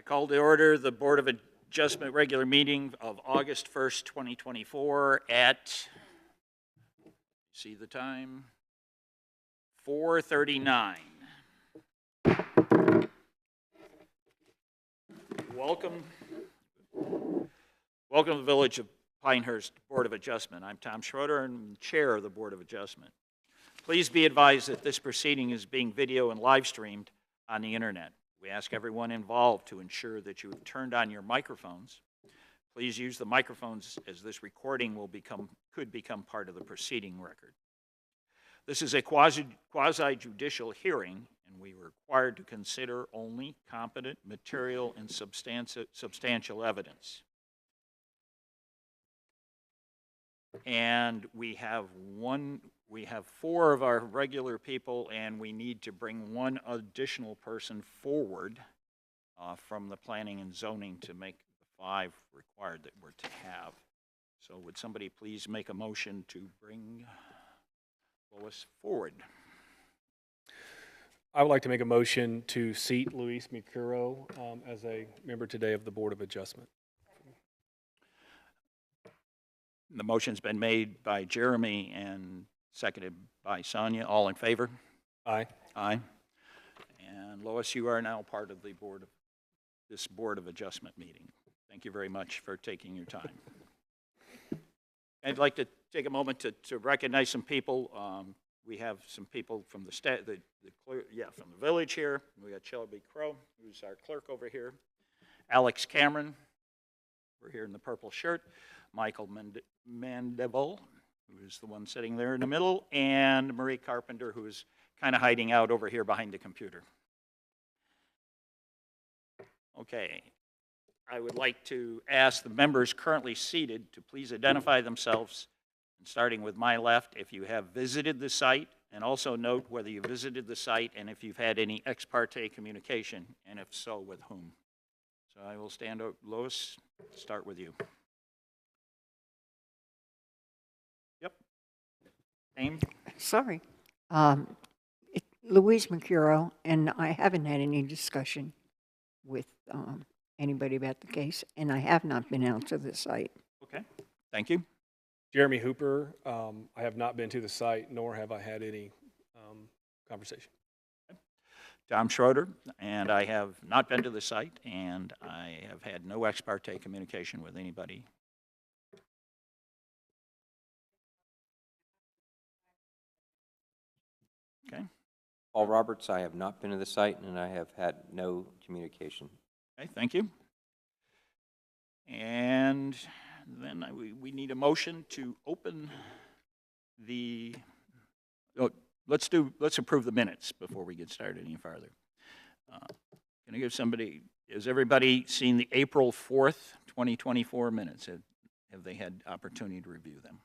Call to order the Board of Adjustment regular meeting of August 1st, 2024 at, see the time, 4:39. Welcome to the Village of Pinehurst Board of Adjustment. I'm Tom Schroeder and Chair of the Board of Adjustment. Please be advised that this proceeding is being video and live streamed on the internet. We ask everyone involved to ensure that you have turned on your microphones. Please use the microphones as this recording could become part of the proceeding record. This is a quasi-judicial hearing, and we are required to consider only competent material and substantial evidence. And we have four of our regular people, and we need to bring one additional person forward from the planning and zoning to make the five required that we're to have. So would somebody please make a motion to bring Lois forward? I would like to make a motion to seat Luis Mercuro as a member today of the Board of Adjustment. The motion's been made by Jeremy and seconded by Sonia. All in favor? Aye. Aye. And Lois, you are now part of the this Board of Adjustment meeting. Thank you very much for taking your time. I'd like to take a moment to recognize some people. We have some people from from the village here. We got Shelby Crow, who's our clerk over here. Alex Cameron, we're here in the purple shirt. Michael Mandeville, who is the one sitting there in the middle, and Marie Carpenter, who is kind of hiding out over here behind the computer. Okay, I would like to ask the members currently seated to please identify themselves, and starting with my left, if you have visited the site, and also note whether you visited the site and if you've had any ex parte communication, and if so, with whom. So I will stand up. Lois, start with you. Yep. Name? Sorry. Louise Mercuro, and I haven't had any discussion with anybody about the case, and I have not been out to the site. Okay, thank you. Jeremy Hooper, I have not been to the site, nor have I had any conversation. Tom Schroeder, and I have not been to the site, and I have had no ex parte communication with anybody. Okay. Paul Roberts, I have not been to the site, and I have had no communication. Okay, thank you. And then we need a motion to open the, let's approve the minutes before we get started any farther. Can I give somebody, has everybody seen the April 4th, 2024 minutes? Have they had opportunity to review them?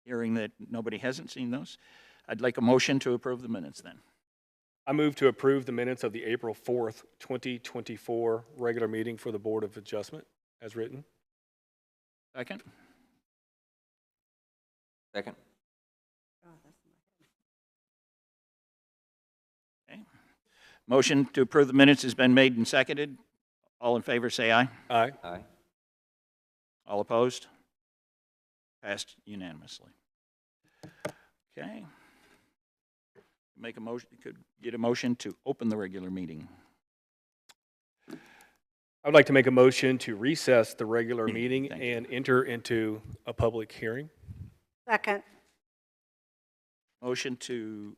Hearing that nobody hasn't seen those, I'd like a motion to approve the minutes then. I move to approve the minutes of the April 4th, 2024 regular meeting for the Board of Adjustment as written. Second? Second. Okay. Motion to approve the minutes has been made and seconded. All in favor say aye. Aye. Aye. All opposed? Passed unanimously. Okay. Make a motion, could get a motion to open the regular meeting. I would like to make a motion to recess the regular meeting and enter into a public hearing. Second. Motion to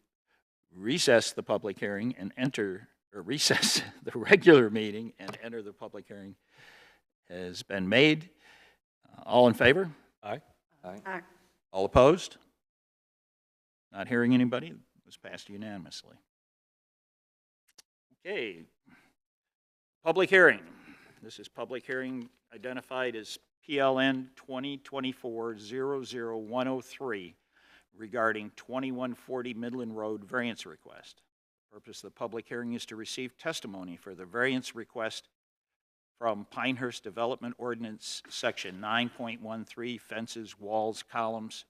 recess the public hearing and recess the regular meeting and enter the public hearing has been made. All in favor? Aye. Aye. Aye. All opposed? Not hearing anybody? It was passed unanimously. Okay. Public hearing. This is public hearing identified as PLN 2024-00103 regarding 2140 Midland Road variance request. The purpose of the public hearing is to receive testimony for the variance request from Pinehurst Development Ordinance Section 9.13, fences, walls, columns,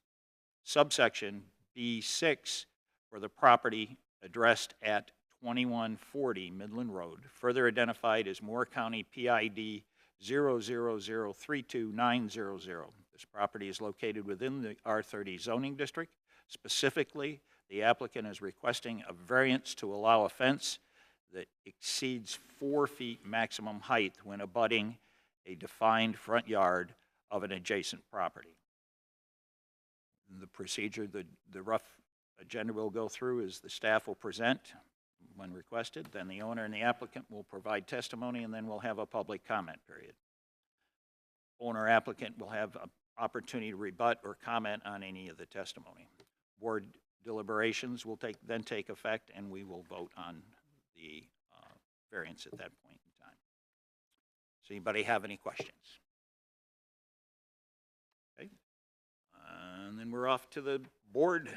subsection B6 for the property addressed at 2140 Midland Road, further identified as Moore County PID 0003290. This property is located within the R30 zoning district. Specifically, the applicant is requesting a variance to allow a fence that exceeds 4 feet maximum height when abutting a defined front yard of an adjacent property. The procedure, the rough agenda we'll go through is the staff will present when requested, then the owner and the applicant will provide testimony, and then we'll have a public comment period. Owner applicant will have an opportunity to rebut or comment on any of the testimony. Board deliberations will then take effect, and we will vote on the variance at that point in time. Does anybody have any questions? Okay. And then we're off to the board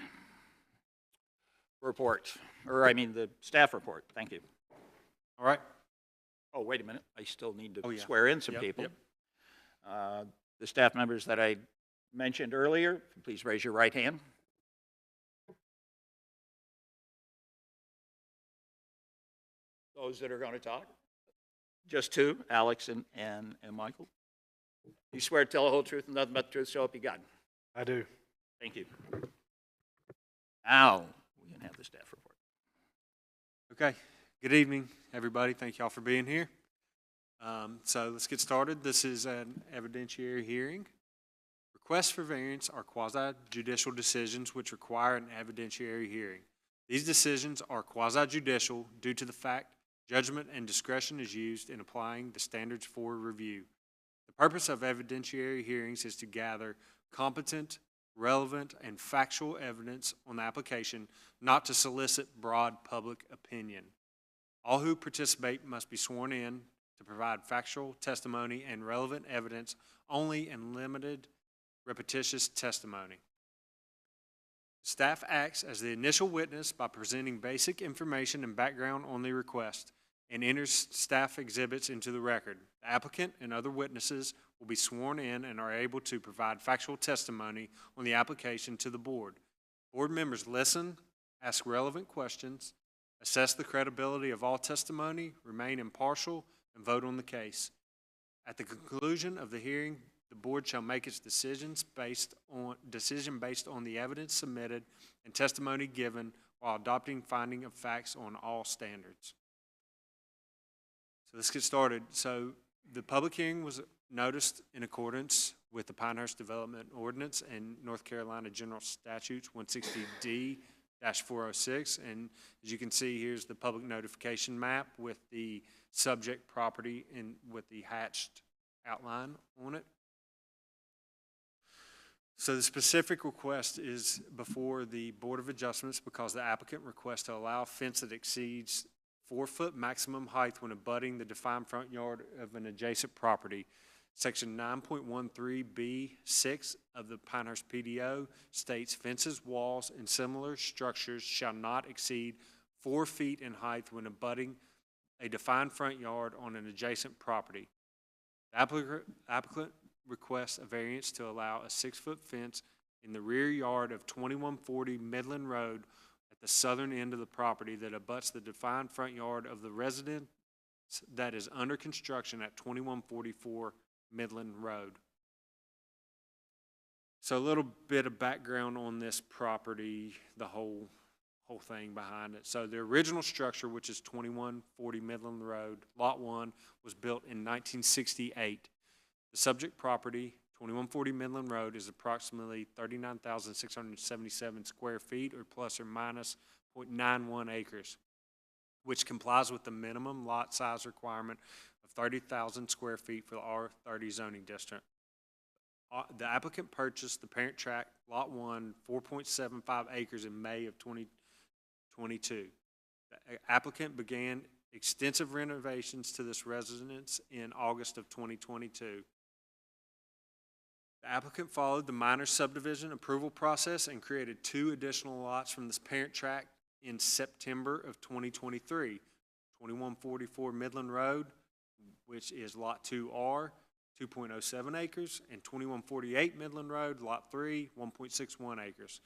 report, or I mean the staff report. Thank you. All right. Oh, wait a minute. I still need to Oh, yeah. swear in some Yep, people. yep. The staff members that I mentioned earlier, please raise your right hand. Those that are going to talk? Just two, Alex and Michael. You swear to tell the whole truth and nothing but the truth, so help you God. I do. Thank you. Now, we can have the staff report. Okay. Good evening, everybody. Thank y'all for being here. So let's get started. This is an evidentiary hearing. Requests for variance are quasi-judicial decisions which require an evidentiary hearing. These decisions are quasi-judicial due to the fact judgment and discretion is used in applying the standards for review. The purpose of evidentiary hearings is to gather competent, relevant, and factual evidence on the application, not to solicit broad public opinion. All who participate must be sworn in to provide factual testimony and relevant evidence only in limited repetitious testimony. Staff acts as the initial witness by presenting basic information and background on the request and enters staff exhibits into the record. The applicant and other witnesses will be sworn in and are able to provide factual testimony on the application to the board. Board members listen, ask relevant questions, assess the credibility of all testimony, remain impartial, and vote on the case. At the conclusion of the hearing, the board shall make its decision based on the evidence submitted and testimony given while adopting finding of facts on all standards. So let's get started. So the public hearing was noticed in accordance with the Pinehurst Development Ordinance and North Carolina General Statutes 160D-406. And as you can see, here's the public notification map with the subject property and with the hatched outline on it. So the specific request is before the Board of Adjustments because the applicant requests to allow a fence that exceeds 4-foot maximum height when abutting the defined front yard of an adjacent property. Section 9.13B6 of the Pinehurst PDO states fences, walls, and similar structures shall not exceed 4 feet in height when abutting a defined front yard on an adjacent property. The applicant requests a variance to allow a 6-foot fence in the rear yard of 2140 Midland Road at the southern end of the property that abuts the defined front yard of the residence that is under construction at 2144 Midland Road. So a little bit of background on this property, the whole thing behind it. So the original structure, which is 2140 Midland Road, Lot 1, was built in 1968. The subject property, 2140 Midland Road, is approximately 39,677 square feet, or plus or minus 0.91 acres, which complies with the minimum lot size requirement of 30,000 square feet for the R30 zoning district. The applicant purchased the parent tract, Lot 1, 4.75 acres in May of 2022. The applicant began extensive renovations to this residence in August of 2022. The applicant followed the minor subdivision approval process and created 2 additional lots from this parent tract in September of 2023. 2144 Midland Road, which is Lot 2R, 2.07 acres, and 2148 Midland Road, Lot 3, 1.61 acres.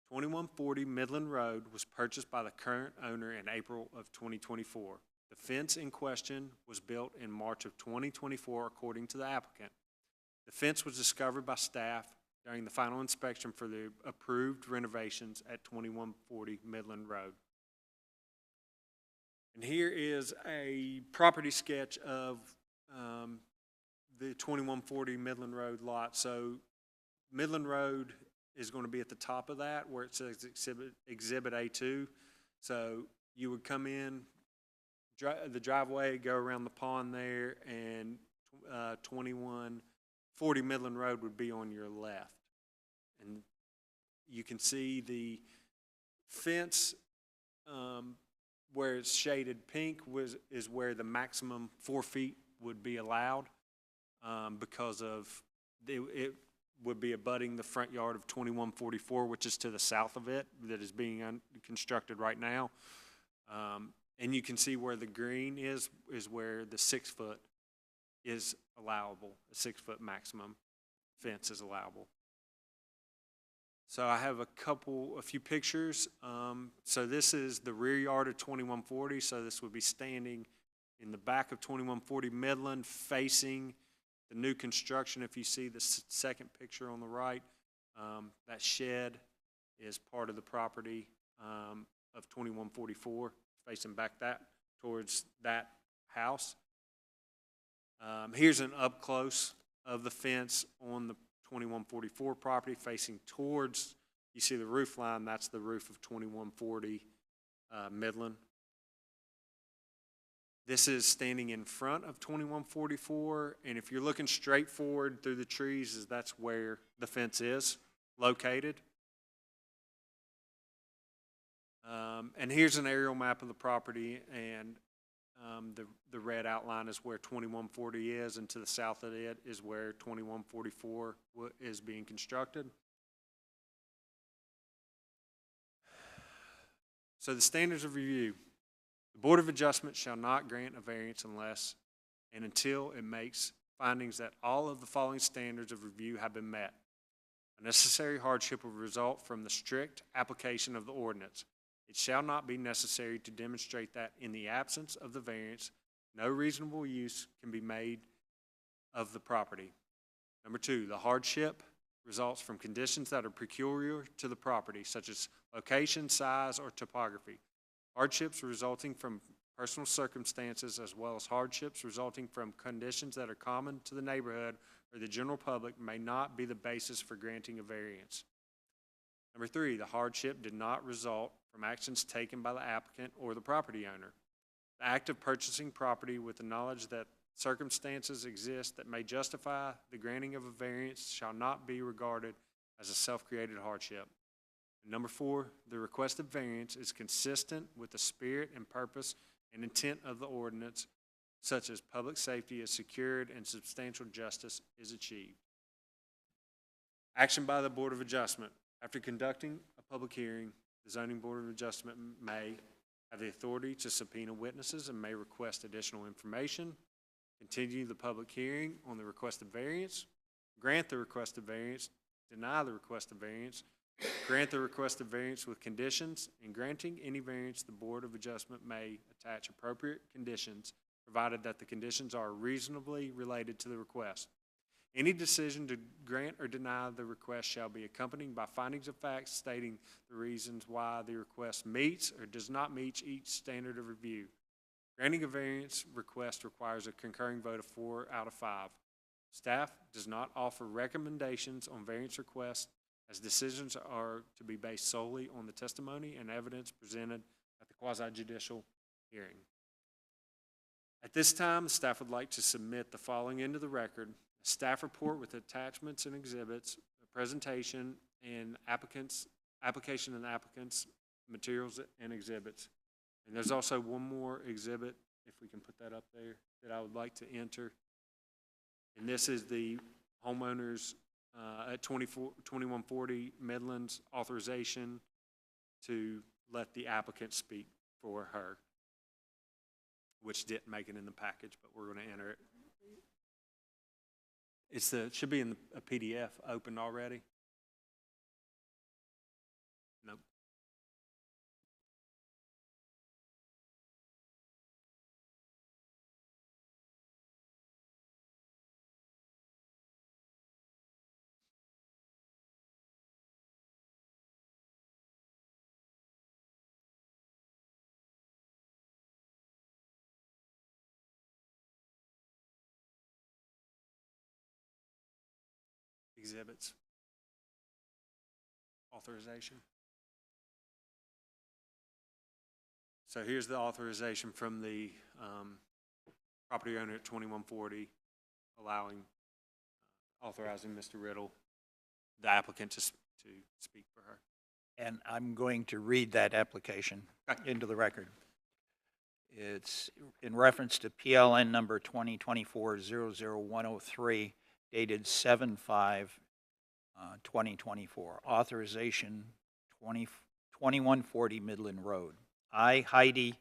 2140 Midland Road was purchased by the current owner in April of 2024. The fence in question was built in March of 2024, according to the applicant. The fence was discovered by staff during the final inspection for the approved renovations at 2140 Midland Road. And here is a property sketch of the 2140 Midland Road lot. So Midland Road is going to be at the top of that where it says Exhibit A2. So you would come in, the driveway, go around the pond there, and 2140 Midland Road would be on your left. And you can see the fence where it's shaded pink is where the maximum 4 feet would be allowed because of it would be abutting the front yard of 2144, which is to the south of it, that is being constructed right now. And you can see where the green is where the 6 foot is allowable. A 6 foot maximum fence is allowable. So I have a few pictures. So this is the rear yard of 2140. So this would be standing in the back of 2140 Midland, facing the new construction. If you see the second picture on the right, that shed is part of the property of 2144, facing back that towards that house. Here's an up close of the fence on the 2144 property facing towards, you see the roof line, that's the roof of 2140 Midland. This is standing in front of 2144, and if you're looking straight forward through the trees, that's where the fence is located. And here's an aerial map of the property, and the red outline is where 2140 is, and to the south of it is where 2144 is being constructed. So the standards of review. The Board of Adjustment shall not grant a variance unless and until it makes findings that all of the following standards of review have been met. A necessary hardship will result from the strict application of the ordinance. It shall not be necessary to demonstrate that in the absence of the variance, no reasonable use can be made of the property. Number 2, the hardship results from conditions that are peculiar to the property, such as location, size, or topography. Hardships resulting from personal circumstances, as well as hardships resulting from conditions that are common to the neighborhood or the general public, may not be the basis for granting a variance. Number 3, the hardship did not result from actions taken by the applicant or the property owner. The act of purchasing property with the knowledge that circumstances exist that may justify the granting of a variance shall not be regarded as a self-created hardship. And number 4, the requested variance is consistent with the spirit and purpose and intent of the ordinance, such as public safety is secured and substantial justice is achieved. Action by the Board of Adjustment. After conducting a public hearing, the Zoning Board of Adjustment may have the authority to subpoena witnesses and may request additional information, continue the public hearing on the requested variance, grant the requested variance, deny the requested variance, grant the requested variance with conditions. In granting any variance, the Board of Adjustment may attach appropriate conditions, provided that the conditions are reasonably related to the request. Any decision to grant or deny the request shall be accompanied by findings of facts stating the reasons why the request meets or does not meet each standard of review. Granting a variance request requires a concurring vote of 4 out of 5. Staff does not offer recommendations on variance requests, as decisions are to be based solely on the testimony and evidence presented at the quasi-judicial hearing. At this time, the staff would like to submit the following into the record: a staff report with attachments and exhibits, a presentation, and application and applicants, materials and exhibits. And there's also one more exhibit, if we can put that up there, that I would like to enter. And this is the homeowners at 2140 Midland's authorization to let the applicant speak for her, which didn't make it in the package, but we're going to enter it. It should be in a PDF opened already. exhibits. Authorization. So here's the authorization from the property owner at 2140, allowing, authorizing Mr. Riddle, the applicant, to speak for her. And I'm going to read that application Okay. into the record. It's in reference to PLN number 2024-00103, dated 7/5/2024. Authorization 2140 Midland Road. I, Heidi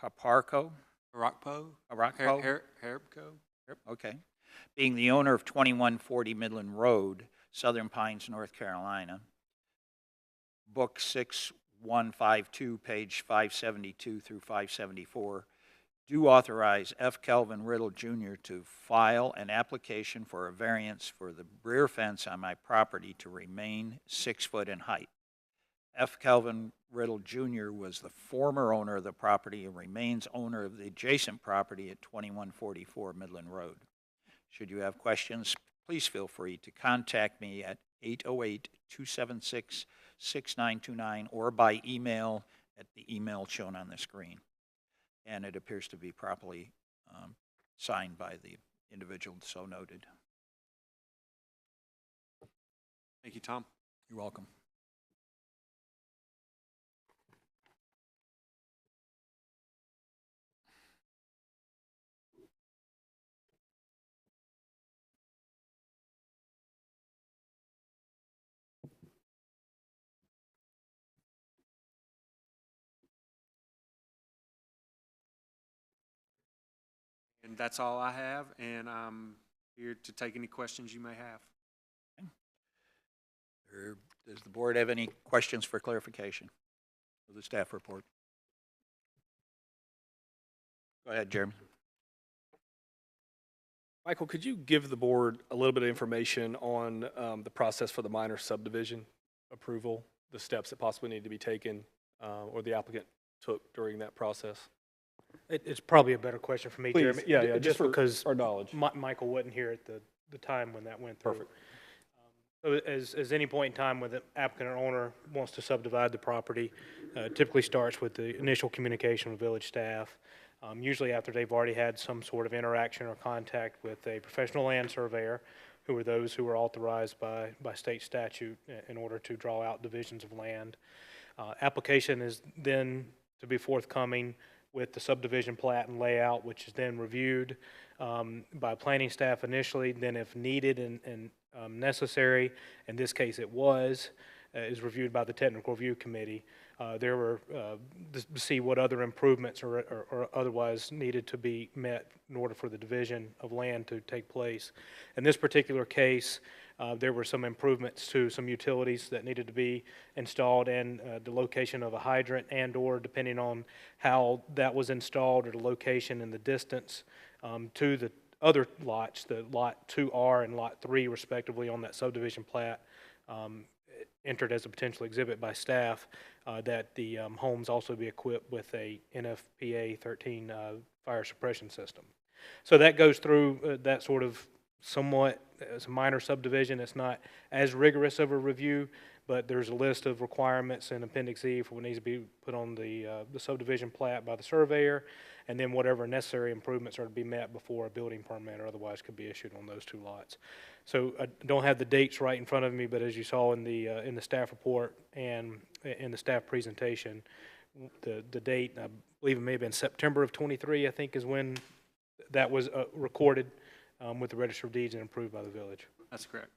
Harparco, Harakpo? Harakpo? Harapco? Okay. Being the owner of 2140 Midland Road, Southern Pines, North Carolina. Book 6152, page 572 through 574, do authorize F. Kelvin Riddle Jr. to file an application for a variance for the rear fence on my property to remain 6 foot in height. F. Kelvin Riddle Jr. was the former owner of the property and remains owner of the adjacent property at 2144 Midland Road. Should you have questions, please feel free to contact me at 808-276-6929 or by email at the email shown on the screen. And it appears to be properly signed by the individual so noted. Thank you, Tom. You're welcome. And that's all I have, and I'm here to take any questions you may have. Does the board have any questions for clarification of the staff report? Go ahead, Jeremy. Michael, could you give the board a little bit of information on the process for the minor subdivision approval, the steps that possibly need to be taken or the applicant took during that process? It's probably a better question for me, Please, Jeremy. yeah, Just for because our knowledge. Michael wasn't here at the time when that went through. Perfect. So as any point in time when the applicant or owner wants to subdivide the property, typically starts with the initial communication with village staff, usually after they've already had some sort of interaction or contact with a professional land surveyor, who are those who are authorized by state statute in order to draw out divisions of land. Application is then to be forthcoming with the subdivision plat and layout, which is then reviewed by planning staff initially, then if needed and necessary, in this case it was, is reviewed by the technical review committee. There were, to see what other improvements or otherwise needed to be met in order for the division of land to take place. In this particular case, there were some improvements to some utilities that needed to be installed, and the location of a hydrant and/or, depending on how that was installed, or the location and the distance to the other lots, the Lot 2R and Lot 3 respectively on that subdivision plat, entered as a potential exhibit by staff, that the homes also be equipped with a NFPA 13 fire suppression system. So that goes through that sort of somewhat as a minor subdivision. It's not as rigorous of a review, but there's a list of requirements in Appendix E for what needs to be put on the subdivision plat by the surveyor, and then whatever necessary improvements are to be met before a building permit or otherwise could be issued on those two lots. So I don't have the dates right in front of me, but as you saw in the staff report and in the staff presentation, the date, I believe it may have been September of '23, I think, is when that was recorded with the Register of Deeds and approved by the village. That's correct.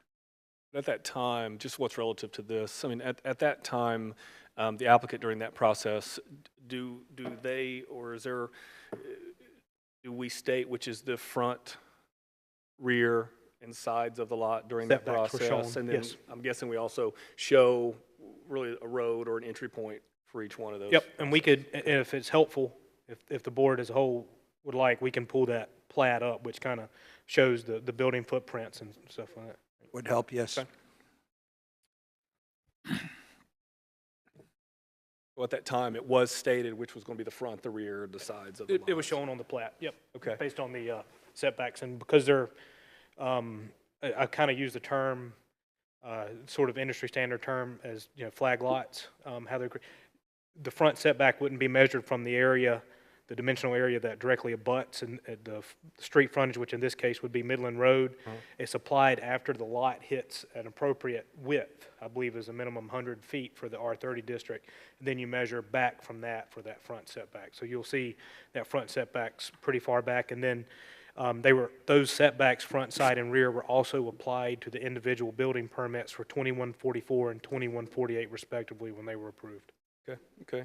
At that time, just what's relative to this, I mean, at that time, the applicant during that process, do they, or is there, do we state which is the front, rear, and sides of the lot during that Setbacks were process? shown, And then yes. I'm guessing we also show really a road or an entry point for each one of those. Yep, and we could, if it's helpful, if the board as a whole would like, we can pull that plat up, which kind of shows the building footprints and stuff like that. Would help, yes. Okay. Well, at that time, it was stated which was going to be the front, the rear, the sides of the lot. It was shown on the plat, yep. Okay. Based on the setbacks, and because they're I kind of use the term, sort of industry standard term as, flag lots, how they're, the front setback wouldn't be measured from the area, the dimensional area that directly abuts and the street frontage, which in this case would be Midland Road. It's applied after the lot hits an appropriate width, I believe is a minimum 100 feet for the R30 district. And then you measure back from that for that front setback. So you'll see that front setback's pretty far back. And then those setbacks, front, side, and rear, were also applied to the individual building permits for 2144 and 2148 respectively when they were approved. Okay, okay.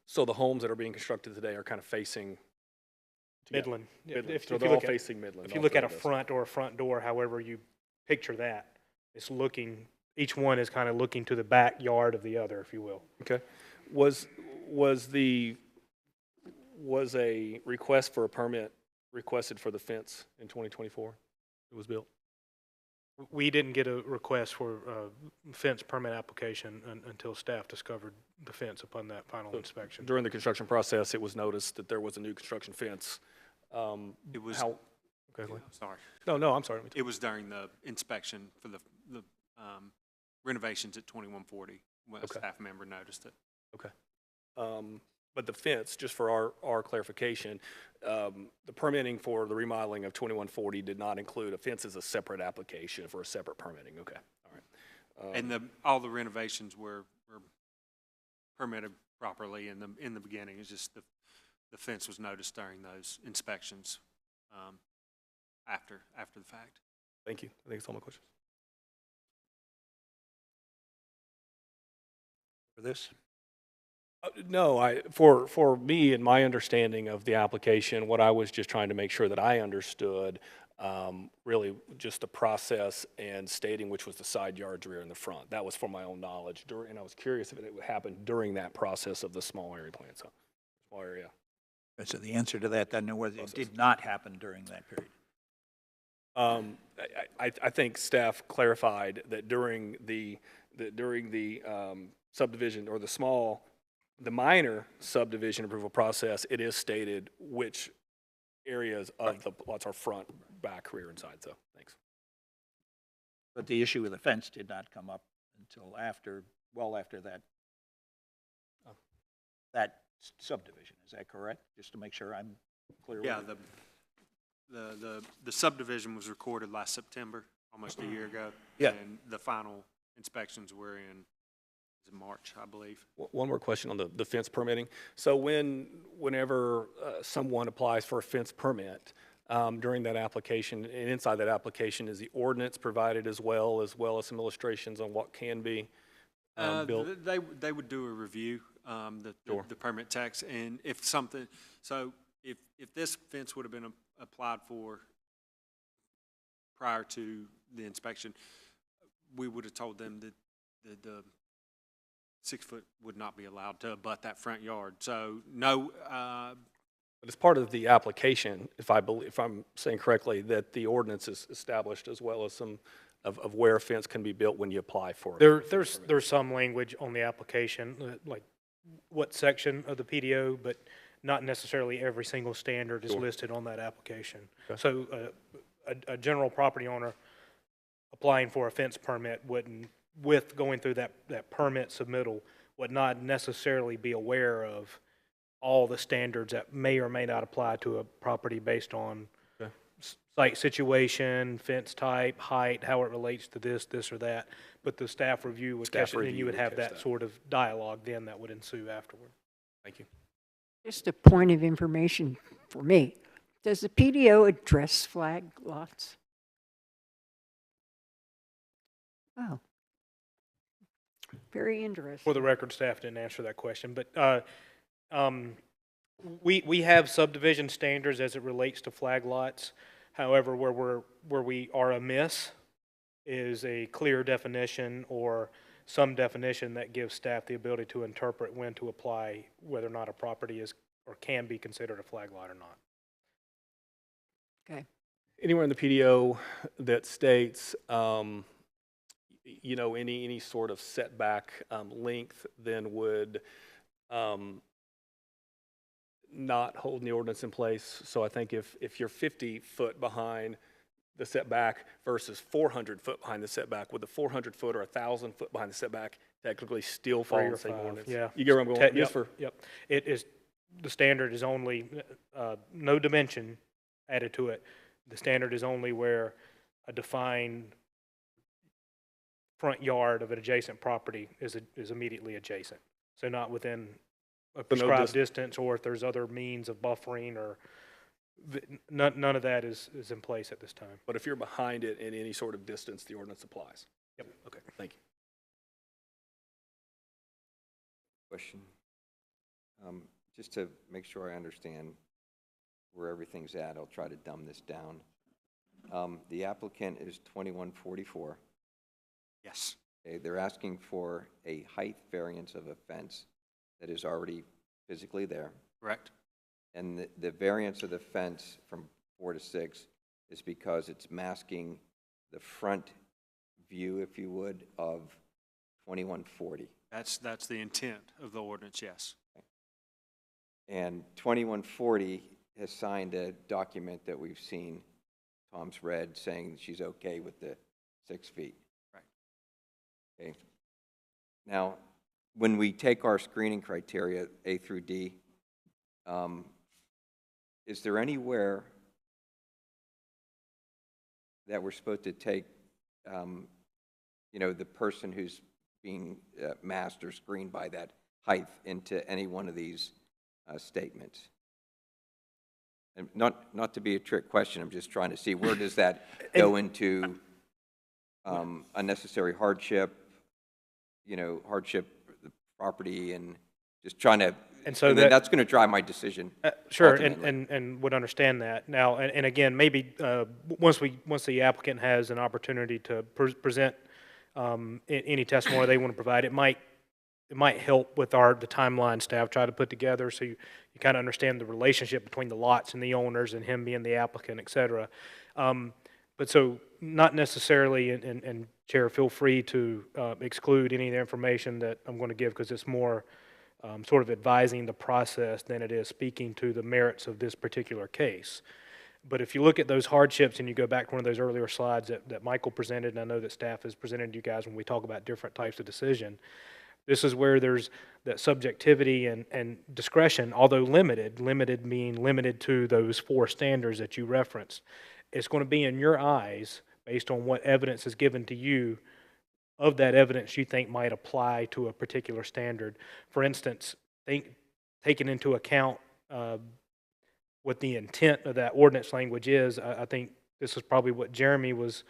So the homes that are being constructed today are kind of facing together? Midland. Midland. If So you they're all look at- facing Midland? If you all look three at a of those. front or a front door, however you picture that, it's looking, each one is kind of looking to the backyard of the other, if you will. Okay. Was a request for a permit requested for the fence in 2024? It was built? We didn't get a request for a fence permit application until staff discovered the fence upon that final inspection. During the construction process, it was noticed that there was a new construction fence. It was, How? Okay, go ahead. sorry, No, I'm sorry. it was during the inspection for the renovations at 2140, when a Okay. staff member noticed it. But the fence, just for our clarification, the permitting for the remodeling of 2140 did not include a fence as a separate application for a separate permitting. Okay, all right. And all the renovations were permitted properly in the beginning. It's just the fence was noticed during those inspections after the fact. Thank you. I think it's all my questions. For this? No, for me and my understanding of the application, what I was just trying to make sure that I understood, really just the process and stating which was the side yards, rear, and the front. That was for my own knowledge, and I was curious if it would happen during that process of the small area plan, so, small area. So the answer to that, then, was it did not happen during that period. I think staff clarified that during the subdivision, or the minor subdivision approval process, it is stated which areas of the lots are front, back, rear, and side, so, thanks. But the issue with the fence did not come up until well after that, that subdivision. Is that correct? Just to make sure I'm clear with Yeah, you. the subdivision was recorded last September, almost a year ago. Yeah. And the final inspections were in March, I believe. One more question on the fence permitting. So whenever someone applies for a fence permit, during that application, and inside that application, is the ordinance provided as well as some illustrations on what can be built? They would do a review, Sure. the permit text, and if something, so if this fence would have been applied for prior to the inspection, we would have told them that the 6 foot would not be allowed to abut that front yard. So no, But as part of the application, if I'm saying correctly, that the ordinance is established as well as some of where a fence can be built when you apply for it. There's some language on the application, like what section of the PDO, but not necessarily every single standard is Sure. listed on that application. Okay. So a general property owner applying for a fence permit wouldn't, with going through that permit submittal, would not necessarily be aware of all the standards that may or may not apply to a property based on Okay. site situation, fence type, height, how it relates to this or that. But the staff review would Staff catch it, and review you would would have catch that that. sort of dialogue then that would ensue afterward. Thank you. Just a point of information for me. Does the PDO address flag lots? Oh. Very interesting. For the record, staff didn't answer that question, but we have subdivision standards as it relates to flag lots. However, where we are amiss is a clear definition or some definition that gives staff the ability to interpret when to apply whether or not a property is or can be considered a flag lot or not. Okay. Anywhere in the PDO that states, any sort of setback length, then would not hold the ordinance in place. So I think if you're 50 foot behind the setback versus 400 foot behind the setback, would the 400 foot or 1,000 foot behind the setback technically still fall 3 in or the same 5, ordinance? yeah. You get where I'm going? Yep, Just for, Yep. It is, the standard is only, no dimension added to it. The standard is only where a defined front yard of an adjacent property is immediately adjacent. So not within a prescribed distance, or if there's other means of buffering, or none of that is in place at this time. but if you're behind it in any sort of distance, the ordinance applies? Yep. Okay, thank you. Question. Just to make sure I understand where everything's at, I'll try to dumb this down. The applicant is 2144. Yes, Okay, they're asking for a height variance of a fence that is already physically there. correct? And the variance of the fence from 4 to 6 is because it's masking the front view, if you would, of 2140. That's the intent of the ordinance, yes. And 2140 has signed a document that we've seen, Tom's read, saying she's okay with the 6 feet. Right. Okay. Now, when we take our screening criteria, A through D, is there anywhere that we're supposed to take, the person who's being masked or screened by that height into any one of these statements? And not to be a trick question, I'm just trying to see where does that go into unnecessary hardship, hardship the property, and just trying to, And so then that's going to drive my decision. Sure, ultimately. and would understand that. Now, and again, maybe once the applicant has an opportunity to present any testimony they want to provide, it might help with the timeline staff try to put together, so you kind of understand the relationship between the lots and the owners and him being the applicant, et cetera. But so not necessarily, and Chair, feel free to exclude any of the information that I'm going to give, because it's more sort of advising the process than it is speaking to the merits of this particular case. But if you look at those hardships and you go back to one of those earlier slides that Michael presented, and I know that staff has presented to you guys when we talk about different types of decision, this is where there's that subjectivity and discretion, although limited being limited to those 4 standards that you referenced. It's going to be in your eyes, based on what evidence is given to you, of that evidence you think might apply to a particular standard. For instance, taking into account what the intent of that ordinance language is, I think this is probably what Jeremy was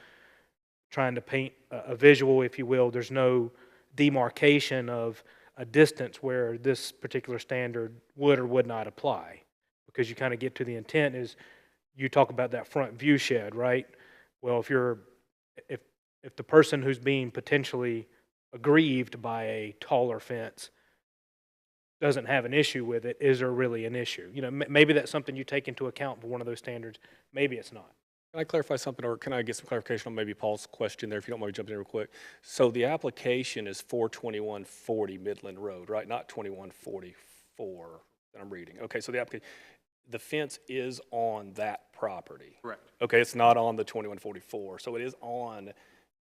trying to paint a visual, if you will. There's no demarcation of a distance where this particular standard would or would not apply, because you kind of get to the intent is you talk about that front view shed, right? Well, if the person who's being potentially aggrieved by a taller fence doesn't have an issue with it, is there really an issue? Maybe that's something you take into account for one of those standards. Maybe it's not. Can I clarify something, or can I get some clarification on maybe Paul's question there, if you don't mind me jumping in real quick? So the application is for 2140 Midland Road, right? Not 2144 that I'm reading. Okay, so the fence is on that property. Correct. Okay, it's not on the 2144, so it is on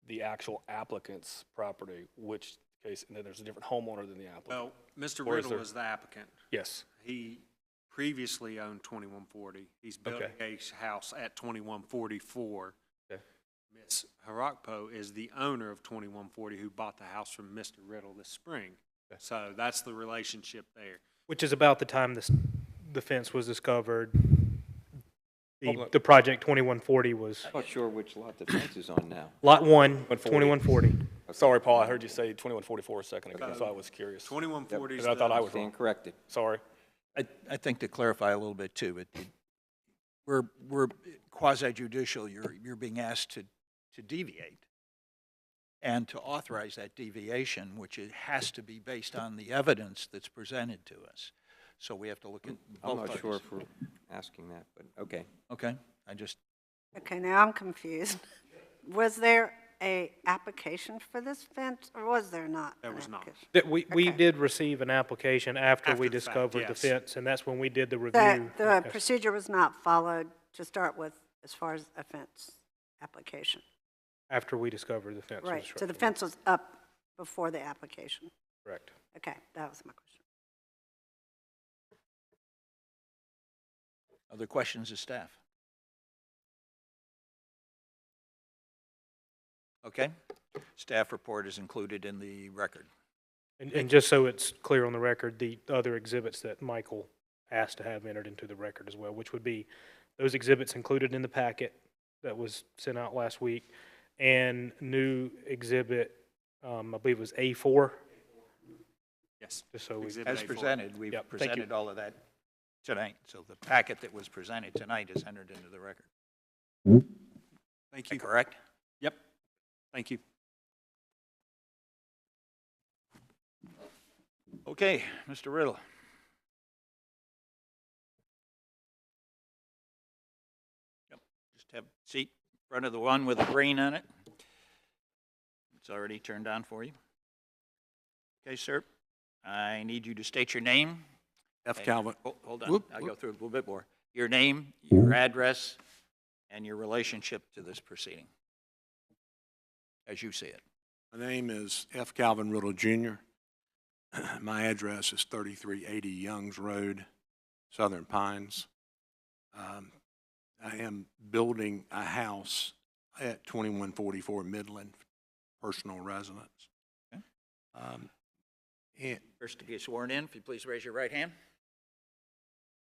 the actual applicant's property, which case, and then there's a different homeowner than the applicant. Well, Mr. Or is Riddle there- is the applicant. Yes. He previously owned 2140. He's building a house at 2144. Okay. Ms. Harakpo is the owner of 2140 who bought the house from Mr. Riddle this spring. Okay. So that's the relationship there. Which is about the time the fence was discovered. Hold on. The project 2140 was I'm not sure which lot the fence is on now. Lot 1, 140. 2140. Sorry, Paul, I heard you say 2144 a second ago, so I was curious. 2140 is I thought I was Stand wrong. corrected. Sorry. I think to clarify a little bit too, but we're quasi judicial. You're being asked to deviate and to authorize that deviation, which it has to be based on the evidence that's presented to us. So we have to look at I'm both not sure parties. if we're asking that, but okay. Okay, Okay, now I'm confused. Was there a application for this fence, or was there not? There an was not. application? That we Okay. did receive an application after After we the fact, discovered the yes. fence, and that's when we did the The, review. the procedure was not followed to start with as far as a fence. application? After we discovered the fence was Right, so the structural. fence was up before the application. Correct. Okay, that was my question. Other questions of staff? Okay. Staff report is included in the record. And just so it's clear on the record, the other exhibits that Michael asked to have entered into the record as well, which would be those exhibits included in the packet that was sent out last week, and new exhibit, I believe it was A4, Yes. just so we, Exhibit As A4. presented, we've Yep, thank you. presented all of that tonight. So the packet that was presented tonight is entered into the record. Thank Is that you. correct? Yep. Thank you. Okay, Mr. Riddle. Yep, just have a seat in front of the one with the green on it. It's already turned on for you. Okay, sir, I need you to state your name. F. and- Calvin. Hold on, Whoop, I'll whoop. go through it a little bit more. Your name, your address, and your relationship to this proceeding, as you see it. My name is F. Calvin Riddle Jr. My address is 3380 Youngs Road, Southern Pines. I am building a house at 2144 Midland, personal residence. Okay. And First to get sworn in, if you please raise your right hand.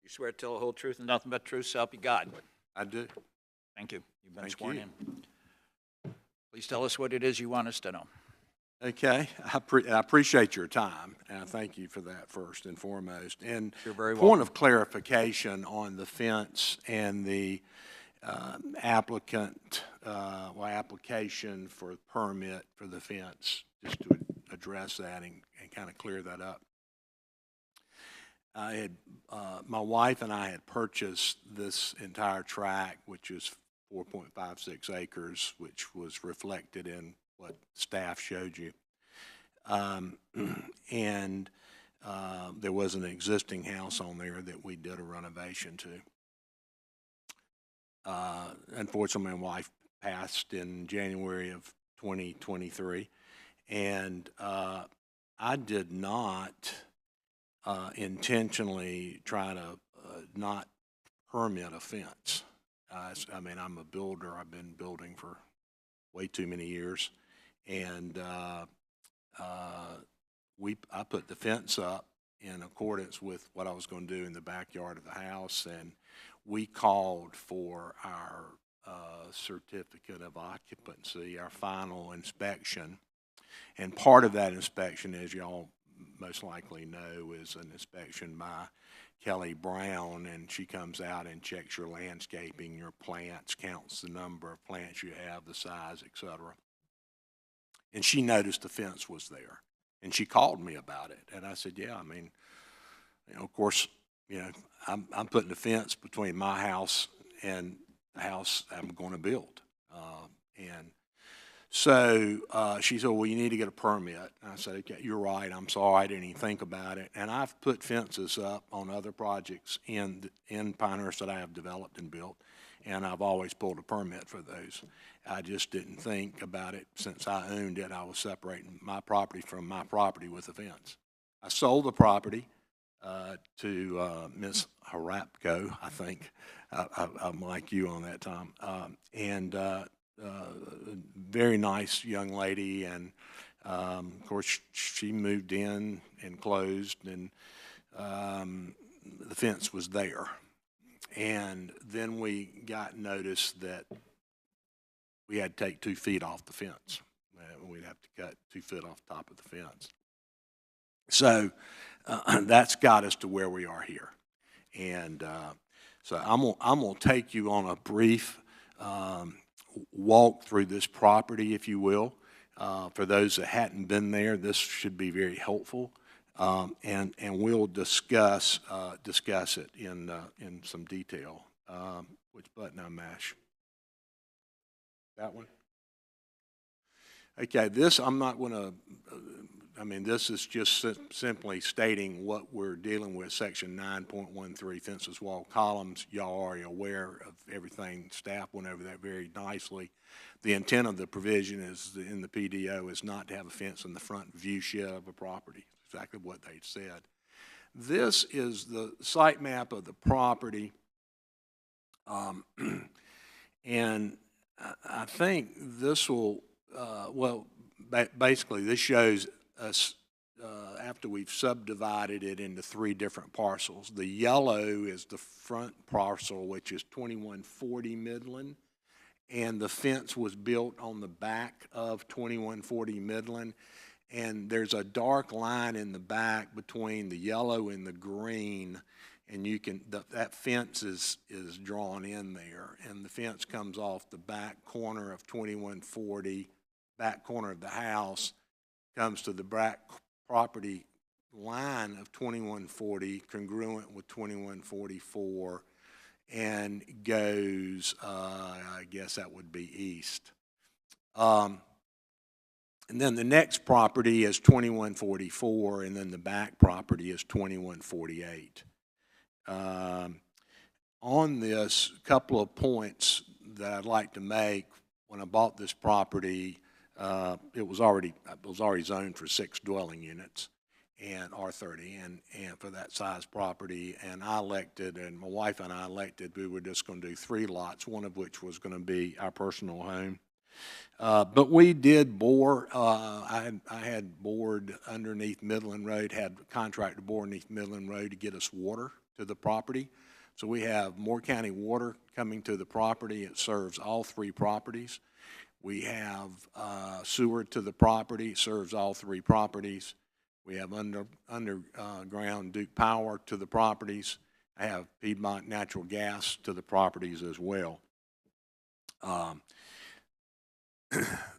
You swear to tell the whole truth and nothing but the truth, so help you God. I do. Thank you. You've been Thank sworn you. in. Please tell us what it is you want us to know. Okay, I appreciate your time, and I thank you for that first and foremost. And You're very point welcome. of clarification on the fence and the application for permit for the fence, just to address that and kind of clear that up. My wife and I had purchased this entire tract, which is 4.56 acres, which was reflected in what staff showed you. And there was an existing house on there that we did a renovation to. Unfortunately, my wife passed in January of 2023, and I did not intentionally try to not permit a fence. I mean, I'm a builder. I've been building for way too many years. And I put the fence up in accordance with what I was going to do in the backyard of the house. And we called for our certificate of occupancy, our final inspection. And part of that inspection, as y'all most likely know, is an inspection by Kelly Brown, and she comes out and checks your landscaping, your plants, counts the number of plants you have, the size, et cetera. And she noticed the fence was there, and she called me about it. And I said, yeah, I mean, you know, of course, you know, I'm putting a fence between my house and the house I'm going to build. And so she said, well, you need to get a permit. And I said, okay, you're right. I'm sorry. I didn't even think about it. And I've put fences up on other projects in Pinehurst that I have developed and built, and I've always pulled a permit for those. I just didn't think about it. Since I owned it, I was separating my property from my property with a fence. I sold the property to Ms. Harapko, I think. I'm like you on that, Tom. Very nice young lady, and of course she moved in and closed, and the fence was there. And then we got notice that we had to take 2 feet off the fence. We'd have to cut 2 feet off the top of the fence. So that's got us to where we are here. And so I'm gonna take you on a brief walk through this property, if you will. For those that hadn't been there, this should be very helpful. And we'll discuss it in some detail. Which button I mash? That one? Okay, this I'm not going to I mean, this is just simply stating what we're dealing with, section 9.13, fences, wall, columns. Y'all are already aware of everything. Staff went over that very nicely. The intent of the provision is, in the PDO, is not to have a fence in the front view shed of a property. Exactly what they said. This is the site map of the property. And I think this will, basically this shows us after we've subdivided it into 3 different parcels. The yellow is the front parcel, which is 2140 Midland, and the fence was built on the back of 2140 Midland. And there's a dark line in the back between the yellow and the green, and you can, that fence is drawn in there, and the fence comes off the back corner of 2140, back corner of the house, comes to the back property line of 2140, congruent with 2144, and goes, I guess that would be east. And then the next property is 2144, and then the back property is 2148. On this, a couple of points that I'd like to make. When I bought this property, it was already zoned for 6 dwelling units and R30, and for that size property. And I elected, and my wife and I elected, we were just going to do 3 lots, one of which was going to be our personal home. But we did bore. I had bored underneath Midland Road, had contracted bore underneath Midland Road to get us water to the property. So we have Moore County Water coming to the property. It serves all 3 properties. We have sewer to the property, serves all 3 properties. We have underground Duke Power to the properties. I have Piedmont Natural Gas to the properties as well.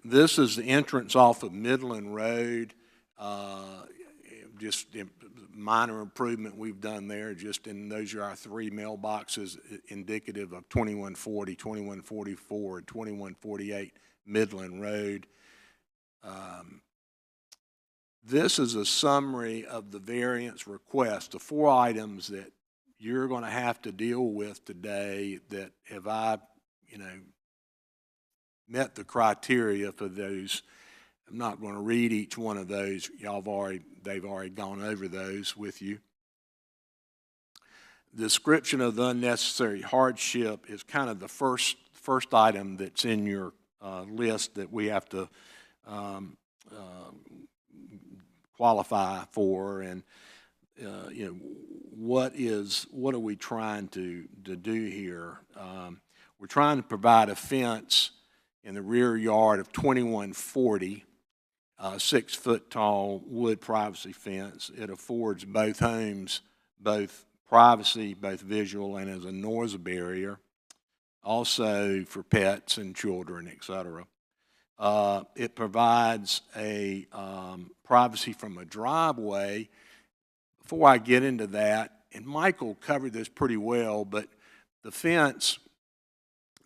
This is the entrance off of Midland Road. Just minor improvement we've done there. Just in those are our 3 mailboxes indicative of 2140, 2144, and 2148 Midland Road. This is a summary of the variance request, the 4 items that you're going to have to deal with today that have met the criteria for those. I'm not going to read each one of those. They've already gone over those with you. Description of the unnecessary hardship is kind of the first item that's in your list that we have to qualify for, and what are we trying to do here? We're trying to provide a fence in the rear yard of 2140, 6-foot tall wood privacy fence. It affords both homes both privacy, both visual and as a noise barrier, also for pets and children, etc. It provides a privacy from a driveway. Before I get into that, and Michael covered this pretty well, but the fence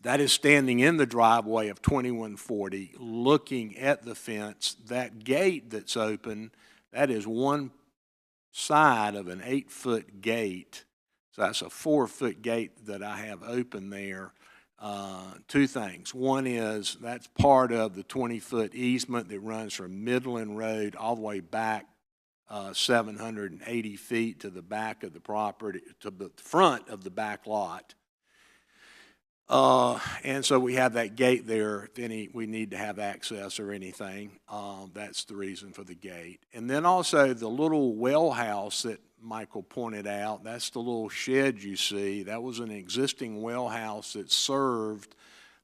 that is standing in the driveway of 2140, looking at the fence, that gate that's open, that is one side of an 8-foot gate. So that's a 4-foot gate that I have open there. 2 things. One is that's part of the 20-foot easement that runs from Midland Road all the way back 780 feet to the back of the property, to the front of the back lot. And so we have that gate there if we need to have access or anything. That's the reason for the gate. And then also the little well house that Michael pointed out, that's the little shed you see. That was an existing well house that served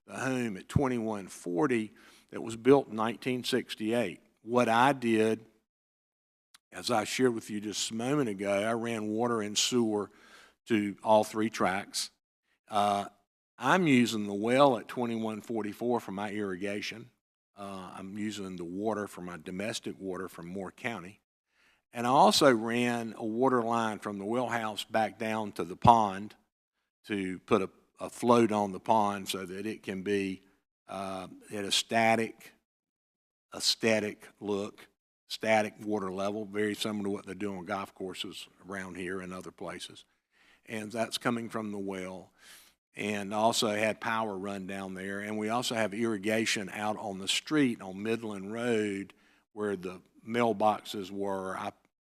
the home at 2140 that was built in 1968. What I did, as I shared with you just a moment ago, I ran water and sewer to all 3 tracks. I'm using the well at 2144 for my irrigation. I'm using the water for my domestic water from Moore County. And I also ran a water line from the well house back down to the pond to put a float on the pond so that it can be at a aesthetic look, static water level, very similar to what they do on golf courses around here and other places. And that's coming from the well. And also had power run down there. And we also have irrigation out on the street on Midland Road where the mailboxes were.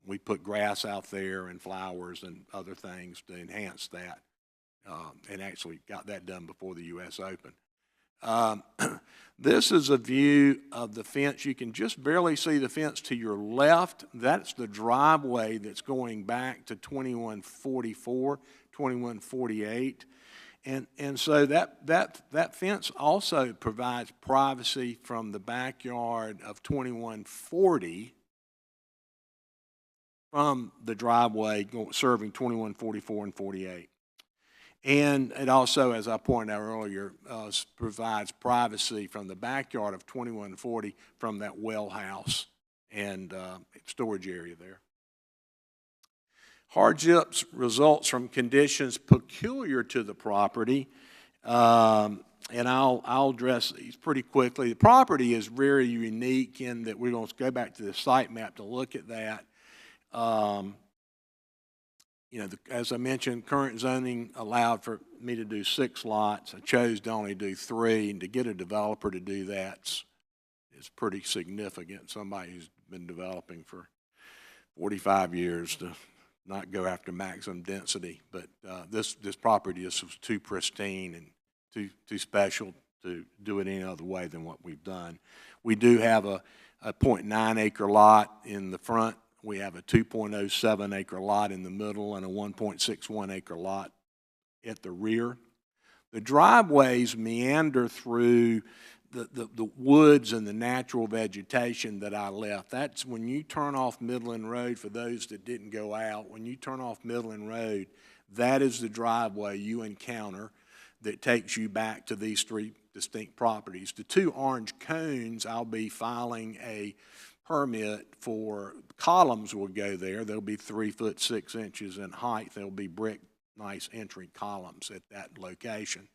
We put grass out there and flowers and other things to enhance that, and actually got that done before the U.S. Open. This is a view of the fence. You can just barely see the fence to your left. That's the driveway that's going back to 2144, 2148. And so that fence also provides privacy from the backyard of 2140 from the driveway serving 2144 and 48. And it also, as I pointed out earlier, provides privacy from the backyard of 2140 from that well house and storage area there. Hardships results from conditions peculiar to the property, and I'll address these pretty quickly. The property is very unique in that we're going to go back to the site map to look at that. As I mentioned, current zoning allowed for me to do 6 lots. I chose to only do 3, and to get a developer to do that is pretty significant. Somebody who's been developing for 45 years to not go after maximum density. But this property is too pristine and too special to do it any other way than what we've done. We do have a 0.9 acre lot in the front. We have a 2.07 acre lot in the middle and a 1.61 acre lot at the rear. The driveways meander through the woods and the natural vegetation that I left. That's when you turn off Midland Road, for those that didn't go out, when you turn off Midland Road, that is the driveway you encounter that takes you back to these 3 distinct properties. The 2 orange cones, I'll be filing a permit for. Columns will go there. They'll be 3 foot 6 inches in height. They'll be brick, nice entry columns at that location.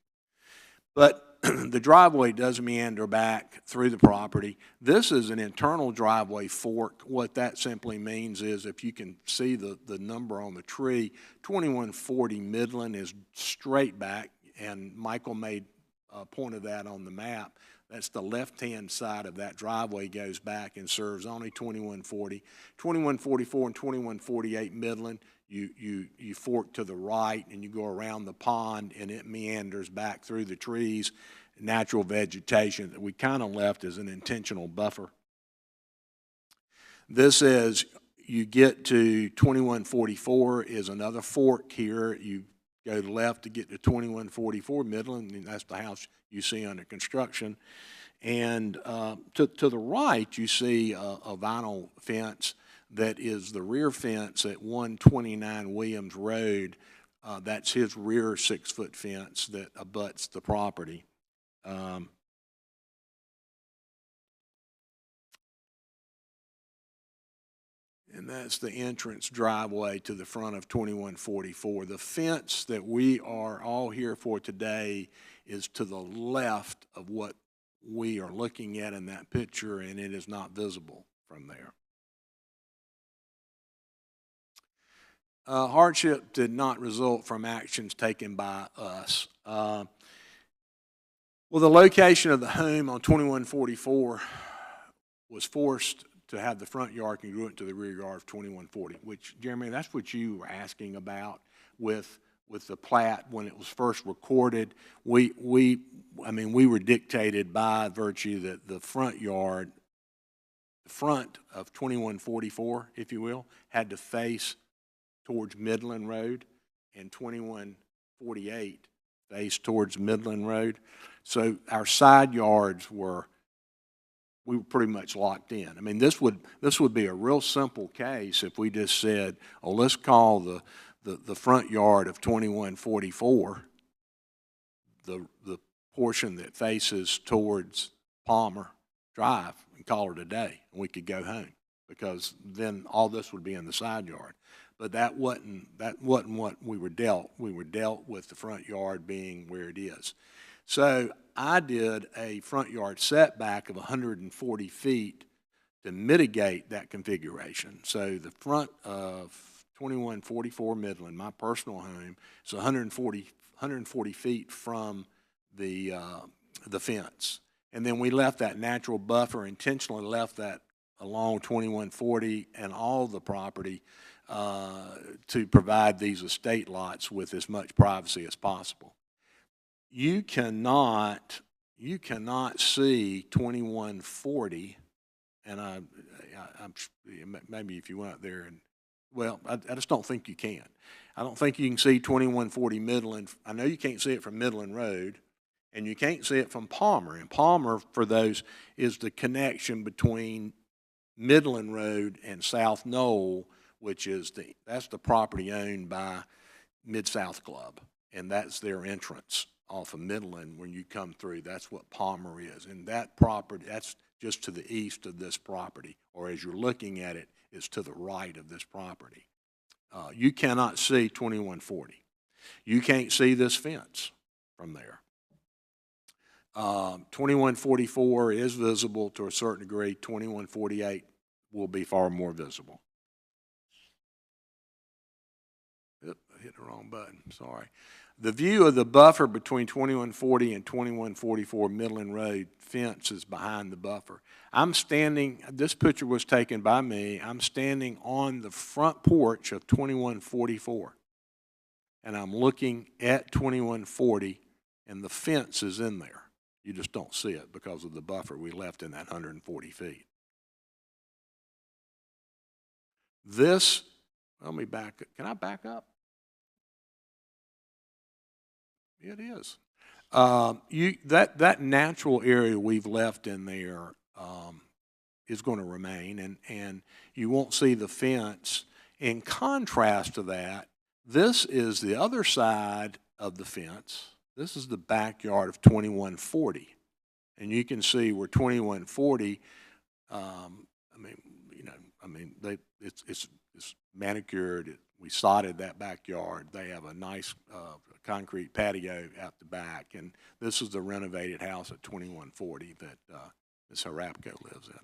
But the driveway does meander back through the property. This is an internal driveway fork. What that simply means is, if you can see the number on the tree, 2140 Midland is straight back, and Michael made a point of that on the map. That's the left-hand side of that driveway goes back and serves only 2140. 2144 and 2148 Midland, you fork to the right and you go around the pond and it meanders back through the trees, natural vegetation that we kind of left as an intentional buffer. This is, you get to 2144 is another fork here. You go to the left to get to 2144 Midland, and that's the house you see under construction. And to the right, you see a vinyl fence that is the rear fence at 129 Williams Road. That's his rear 6-foot fence that abuts the property. And that's the entrance driveway to the front of 2144. The fence that we are all here for today is to the left of what we are looking at in that picture, and it is not visible from there. Hardship did not result from actions taken by us. Well, the location of the home on 2144 was forced to have the front yard congruent to the rear yard of 2140, which, Jeremy, that's what you were asking about with the plat when it was first recorded. We were dictated by virtue that the front yard, the front of 2144, if you will, had to face towards Midland Road, and 2148 faced towards Midland Road. So our side yards we were pretty much locked in. I mean, this would be a real simple case if we just said, oh, let's call the front yard of 2144 the portion that faces towards Palmer Drive, and call it a day, and we could go home, because then all this would be in the side yard. But that wasn't what we were dealt. We were dealt with the front yard being where it is. So I did a front yard setback of 140 feet to mitigate that configuration. So the front of 2144 Midland, my personal home, is 140 feet from the fence. And then we left that natural buffer, intentionally left that along 2140 and all the property to provide these estate lots with as much privacy as possible. You cannot see 2140, and I'm maybe if you went out there and, well, I just don't think you can. I don't think you can see 2140 Midland. I know you can't see it from Midland Road, and you can't see it from Palmer. And Palmer, for those, is the connection between Midland Road and South Knoll, which is that's the property owned by Mid-South Club, and that's their entrance off of Midland when you come through. That's what Palmer is, and that property, that's just to the east of this property, or as you're looking at it, is to the right of this property. You cannot see 2140. You can't see this fence from there. 2144 is visible to a certain degree. 2148 will be far more visible. Oop, I hit the wrong button, sorry. The view of the buffer between 2140 and 2144 Midland Road fence is behind the buffer. I'm standing, this picture was taken by me, I'm standing on the front porch of 2144. And I'm looking at 2140, and the fence is in there. You just don't see it because of the buffer we left in that 140 feet. This, let me back, can I back up? It is. That natural area we've left in there is going to remain, and you won't see the fence. In contrast to that, this is the other side of the fence. This is the backyard of 2140, and you can see where 2140. It's manicured. We sodded that backyard. They have a nice concrete patio out the back, and this is the renovated house at 2140 that Ms. Harapko lives in.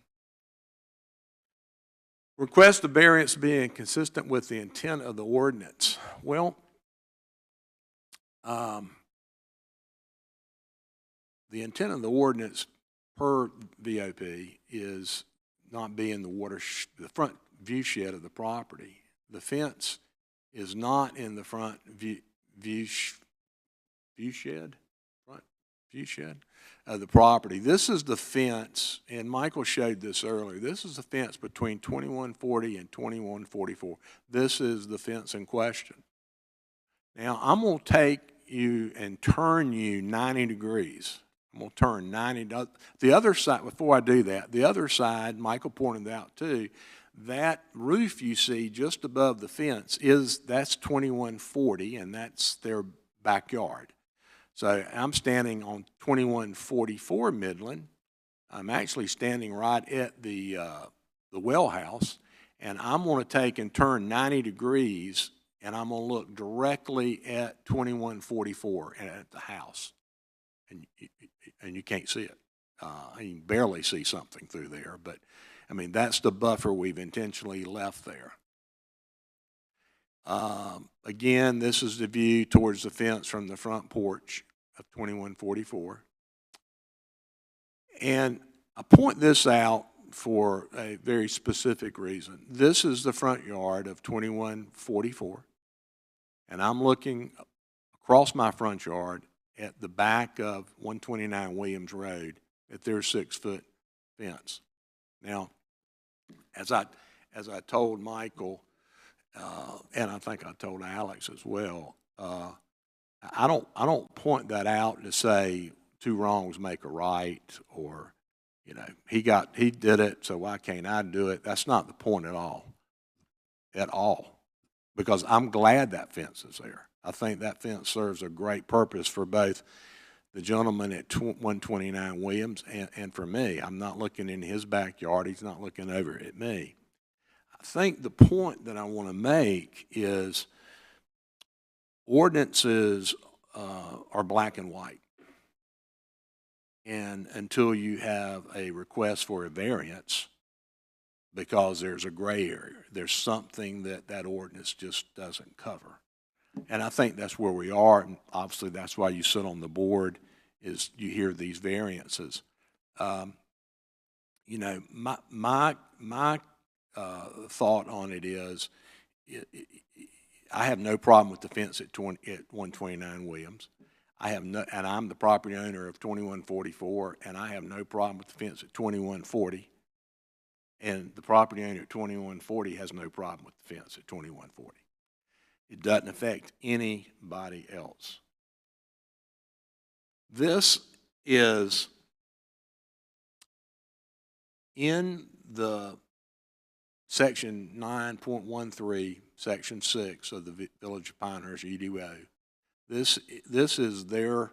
Request the variance being consistent with the intent of the ordinance. Well, the intent of the ordinance per VOP is not being the front view shed of the property. The fence is not in the front view shed of the property. This is the fence, and Michael showed this earlier. This is the fence between 2140 and 2144. This is the fence in question. Now, I'm going to take you and turn you 90 degrees. I'm going to turn 90. The other side, before I do that, the other side, Michael pointed out too, that roof you see just above the fence that's 2140, and that's their backyard. So I'm standing on 2144 Midland. I'm actually standing right at the well house, and I'm going to take and turn 90 degrees, and I'm going to look directly at 2144 and at the house, and you can't see it. You can barely see something through there, but I mean, that's the buffer we've intentionally left there. Again, this is the view towards the fence from the front porch of 2144. And I point this out for a very specific reason. This is the front yard of 2144, and I'm looking across my front yard at the back of 129 Williams Road at their 6-foot fence. Now, as I told Michael, and I think I told Alex as well, I don't point that out to say two wrongs make a right, or he did it, so why can't I do it? That's not the point at all, because I'm glad that fence is there. I think that fence serves a great purpose for both the gentleman at 129 Williams and for me. I'm not looking in his backyard. He's not looking over at me. I think the point that I want to make is ordinances are black and white. And until you have a request for a variance, because there's a gray area. There's something that that ordinance just doesn't cover. And I think that's where we are, and obviously that's why you sit on the board, is you hear these variances. You know, my thought on it is, I have no problem with the fence at 129 Williams. I have no, and I'm the property owner of 2144, and I have no problem with the fence at 2140. And the property owner at 2140 has no problem with the fence at 2140. It doesn't affect anybody else. This is in the section 9.13, section 6 of the Village of Pinehurst EDO. This is their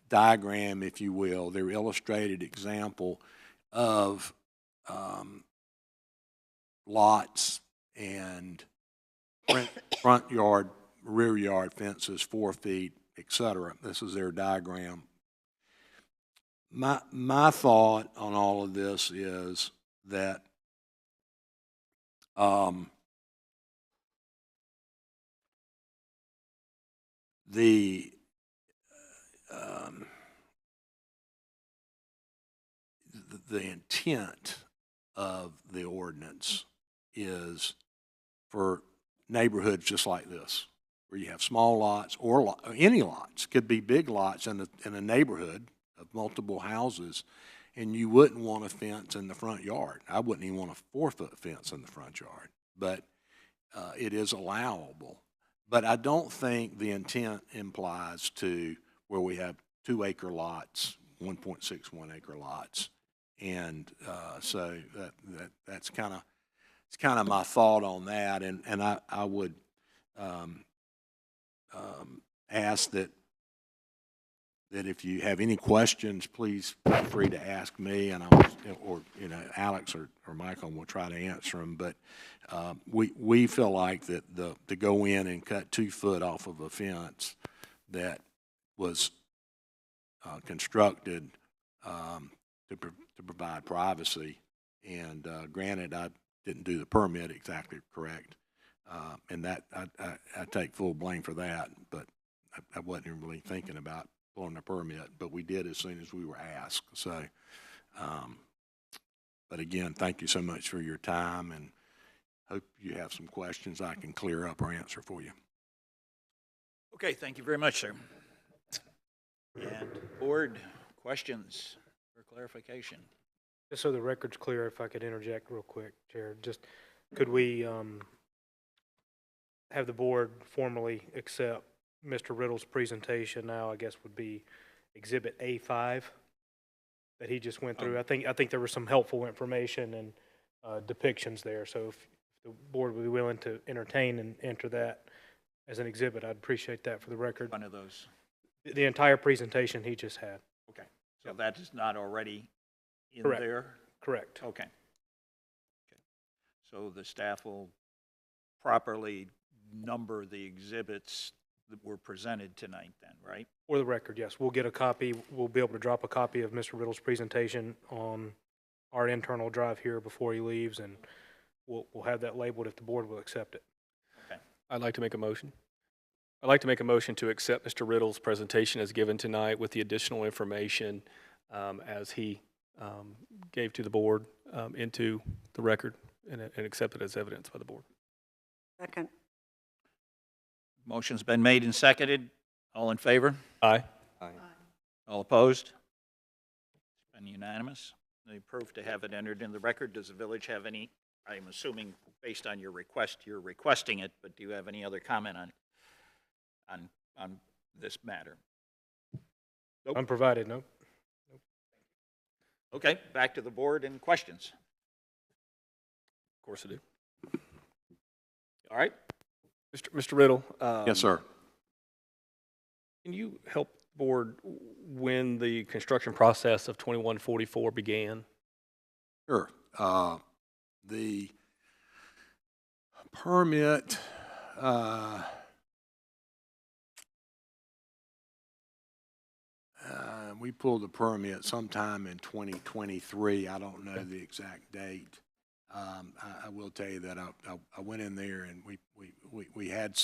diagram, if you will, their illustrated example of lots and front yard, rear yard fences, 4 feet, etc. This is their diagram. My thought on all of this is that the intent of the ordinance is for neighborhoods just like this, where you have small lots or any lots, could be big lots in a neighborhood of multiple houses, and you wouldn't want a fence in the front yard. I wouldn't even want a 4-foot fence in the front yard, but it is allowable. But I don't think the intent implies to where we have 2-acre lots, 1.61 acre lots, and so that's kind of my thought on that. And I would ask that if you have any questions, please feel free to ask me, and or Alex or Michael will try to answer them. But we feel like that to go in and cut 2 foot off of a fence that was constructed to provide privacy, and granted, I didn't do the permit exactly correct, and that I take full blame for that, but I wasn't really thinking about pulling a permit, but we did as soon as we were asked. So, but again, thank you so much for your time, and hope you have some questions I can clear up or answer for you. Okay, thank you very much, sir. And board, questions or clarification? Just so the record's clear, if I could interject real quick, Chair, just could we have the board formally accept Mr. Riddle's presentation now, I guess would be Exhibit A5 that he just went through. I think there was some helpful information and depictions there. So if the board would be willing to entertain and enter that as an exhibit, I'd appreciate that for the record. One of those. The entire presentation he just had. Okay. So that is not already in Correct. there? Correct. Okay. So the staff will properly number the exhibits that were presented tonight then, right? For the record, yes. We'll get a copy. We'll be able to drop a copy of Mr. Riddle's presentation on our internal drive here before he leaves, and we'll have that labeled if the board will accept it. Okay. I'd like to make a motion. I'd like to make a motion to accept Mr. Riddle's presentation as given tonight with the additional information as he gave to the board into the record and accepted as evidence by the board. Second. Motion's been made and seconded. All in favor? Aye. All opposed? It's been unanimous. They approve to have it entered in the record. Does the village have any, I'm assuming based on your request, you're requesting it, but do you have any other comment on this matter? Nope. Unprovided, no? Okay, back to the board and questions. Of course I do. All right. Mr. Riddle. Yes, sir. Can you help the board when the construction process of 2144 began? Sure. The permit, We pulled the permit sometime in 2023. I don't know the exact date. I will tell you that I went in there and we had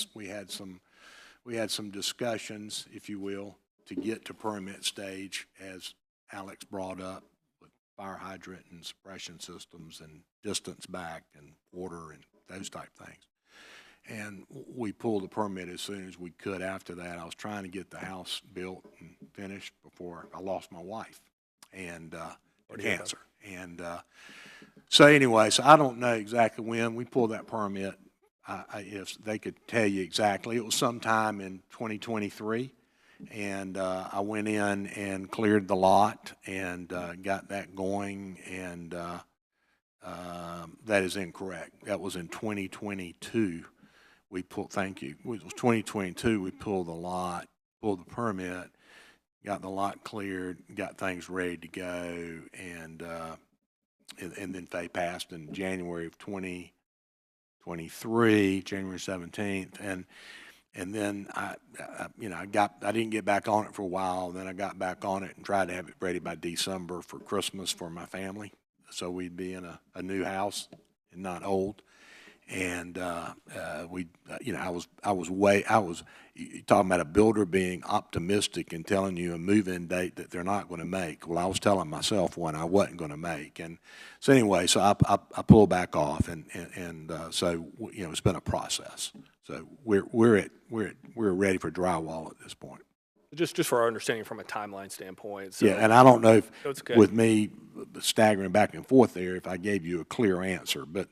some discussions, if you will, to get to permit stage, as Alex brought up, with fire hydrant and suppression systems and distance back and water and those type things. And we pulled the permit as soon as we could after that. I was trying to get the house built and finished before I lost my wife and to cancer. And so anyway, so I don't know exactly when we pulled that permit. If they could tell you exactly, it was sometime in 2023. And I went in and cleared the lot and got that going. And that is incorrect. That was in 2022. Thank you. It was 2022, we pulled the lot, pulled the permit, got the lot cleared, got things ready to go, and then they passed in January of 2023, January 17th, and then I didn't get back on it for a while, then I got back on it and tried to have it ready by December for Christmas for my family, so we'd be in a new house and not old. And you talking about a builder being optimistic and telling you a move-in date that they're not going to make. Well, I was telling myself one I wasn't going to make, and so anyway, so I pulled back off, and so it's been a process. So we're ready for drywall at this point. Just for our understanding from a timeline standpoint. So Yeah, and I don't know if, okay. with me staggering back and forth there, if I gave you a clear answer, but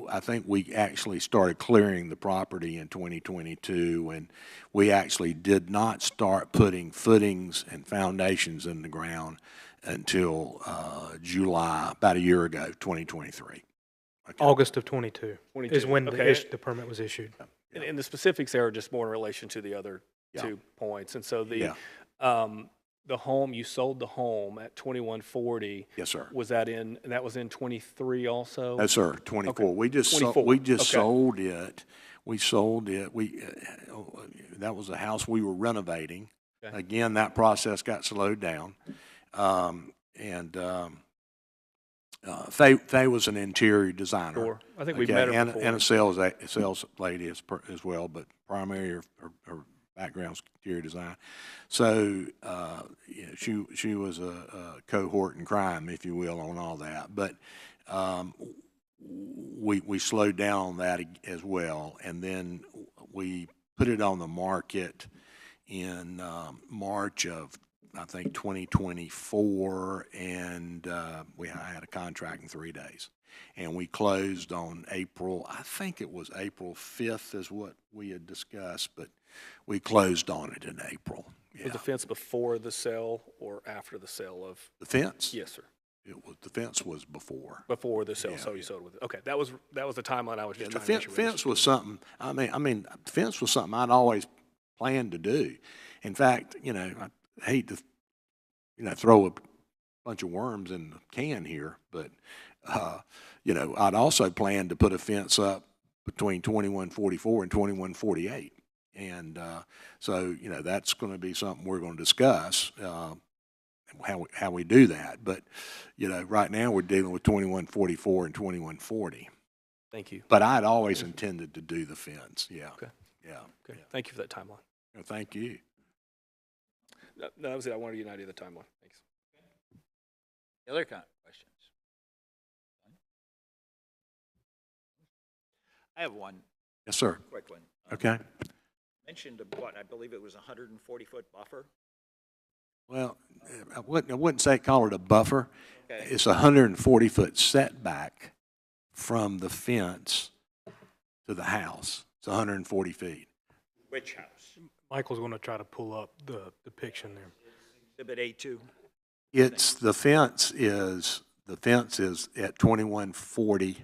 I think we actually started clearing the property in 2022, and we actually did not start putting footings and foundations in the ground until July, about a year ago, 2023. Okay. August of 22 is when Okay. the permit was issued. And the specifics there are just more in relation to the other Yeah. 2 points. And so Yeah. the home, you sold the home at 2140. Yes, sir. Was that in, and that was in 23 also? No, sir, 24. Okay. We just 24. Okay. sold it. We sold it. That was a house we were renovating. Okay. Again, that process got slowed down. Faye was an interior designer. Sure. I think we've Okay, met her before. and a sales lady as well, but primarily her background's interior design. So she was a cohort in crime, if you will, on all that. But we slowed down on that as well, and then we put it on the market in March of, I think, 2024, and I had a contract in 3 days. And we closed on I think it was April 5th is what we had discussed, but we closed on it in April. Was Yeah. the fence before the sale or after the sale of? The fence? Yes, sir. The fence was before. Before the sale, Yeah. so you sold with it. Okay, that was the timeline I was just The trying to make sure we fence was understood. something, the fence was something I'd always planned to do. In fact, I hate to, throw a bunch of worms in the can here, but, I'd also planned to put a fence up between 2144 and 2148. And so, that's going to be something we're going to discuss, how we do that. But, right now we're dealing with 2144 and 2140. Thank you. But I'd always intended to do the fence, yeah. Okay. Yeah. Okay, thank you for that timeline. Yeah, thank you. No, that was it. I wanted to get an idea of the timeline. Thanks. Other questions? I have one Yes, sir. quick one. Okay. Mentioned what, I believe it was a 140-foot buffer. Well, I wouldn't say call it a buffer. Okay. It's a 140-foot setback from the fence to the house. It's 140 feet. Which house? Michael's going to try to pull up the depiction there. Exhibit A2. The fence is at 2140,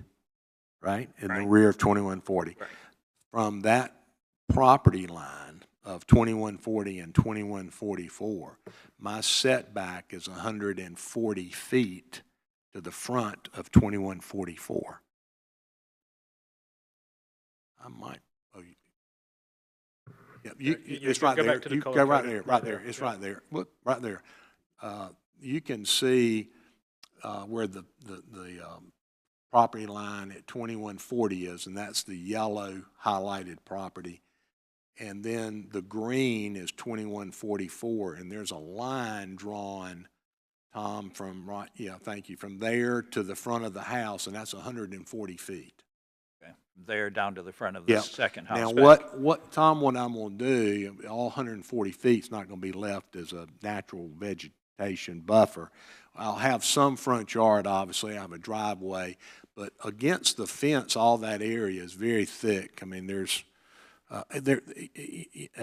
right? In the Right. rear of 2140. Right. From that property line of 2140 and 2144, my setback is 140 feet to the front of 2144. I might, Yeah, You it's right go there. back to the You color go right coding. there, right there. It's right there. Look, right there. You can see where the property line at 2140 is, and that's the yellow highlighted property. And then the green is 2144, and there's a line drawn, Tom, from right, yeah, thank you, from there to the front of the house, and that's 140 feet. Okay. There down to the front of the Yeah. second house Now, back. Tom, what I'm gonna do, all 140 feet's not gonna be left as a natural vegetation buffer. I'll have some front yard, obviously, I have a driveway, but against the fence, all that area is very thick. I mean, I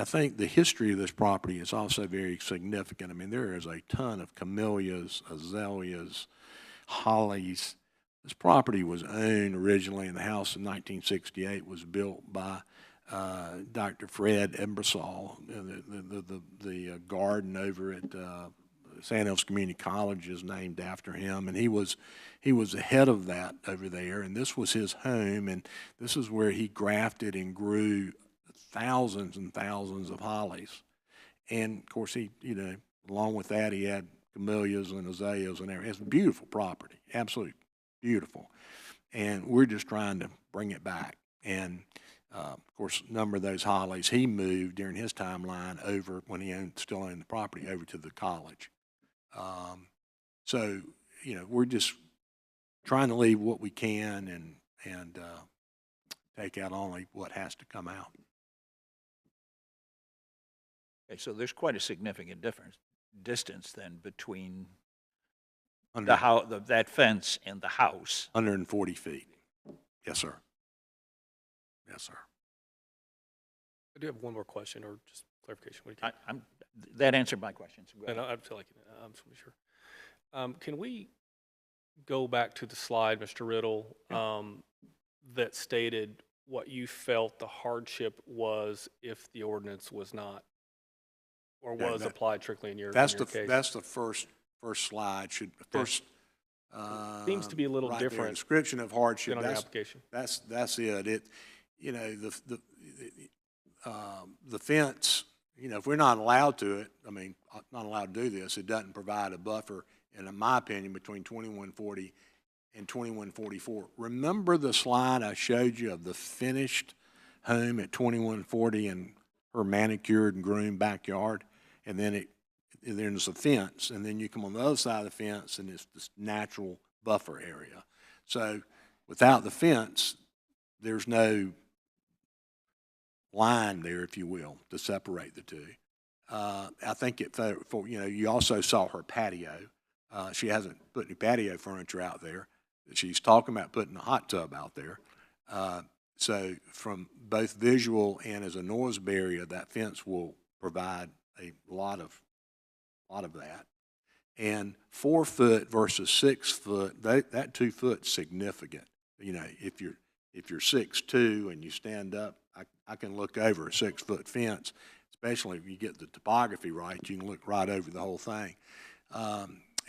think the history of this property is also very significant. I mean, there is a ton of camellias, azaleas, hollies. This property was owned originally, and the house in 1968 was built by Dr. Fred Ebersol. The garden over at Sandhills Community College is named after him, and he was the head of that over there, and this was his home, and this is where he grafted and grew thousands and thousands of hollies. And of course, along with that, he had camellias and azaleas and everything. It's a beautiful property, absolutely beautiful. And we're just trying to bring it back. And of course, a number of those hollies he moved during his timeline over when he still owned the property over to the college. So, we're just trying to leave what we can and take out only what has to come out. Okay, so there's quite a significant distance then between Under- that fence and the house. 140 feet. Yes, sir. Yes, sir. I do have one more question or just clarification. What do you That answered my question. So go And ahead. I feel like I'm just sure. Can we go back to the slide, Mr. Riddle, that stated what you felt the hardship was if the ordinance was not, or Yeah, was applied strictly in your That's case? that's the first slide, first. Seems to be a little right there, different description of hardship. than on your application. That's it. The fence, if we're not allowed to not allowed to do this, it doesn't provide a buffer, and in my opinion, between 2140 and 2144. Remember the slide I showed you of the finished home at 2140 and her manicured and groomed backyard? And then there's a fence, and then you come on the other side of the fence, and it's this natural buffer area. So without the fence, there's no line there, if you will, to separate the two. I think you also saw her patio. She hasn't put any patio furniture out there. She's talking about putting a hot tub out there. So from both visual and as a noise barrier, that fence will provide a lot of that. And 4 foot versus 6 foot, that 2 foot's significant. If you're 6'2" and you stand up, I can look over a 6 foot fence, especially if you get the topography right, you can look right over the whole thing.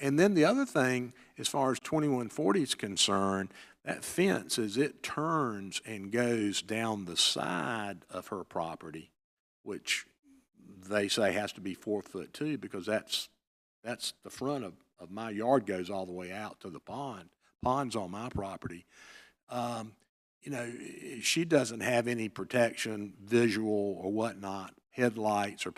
And then the other thing, as far as 2140 is concerned, that fence, as it turns and goes down the side of her property, which they say has to be 4 foot too, because that's the front of my yard goes all the way out to the pond. Pond's on my property. She doesn't have any protection, visual or whatnot, headlights or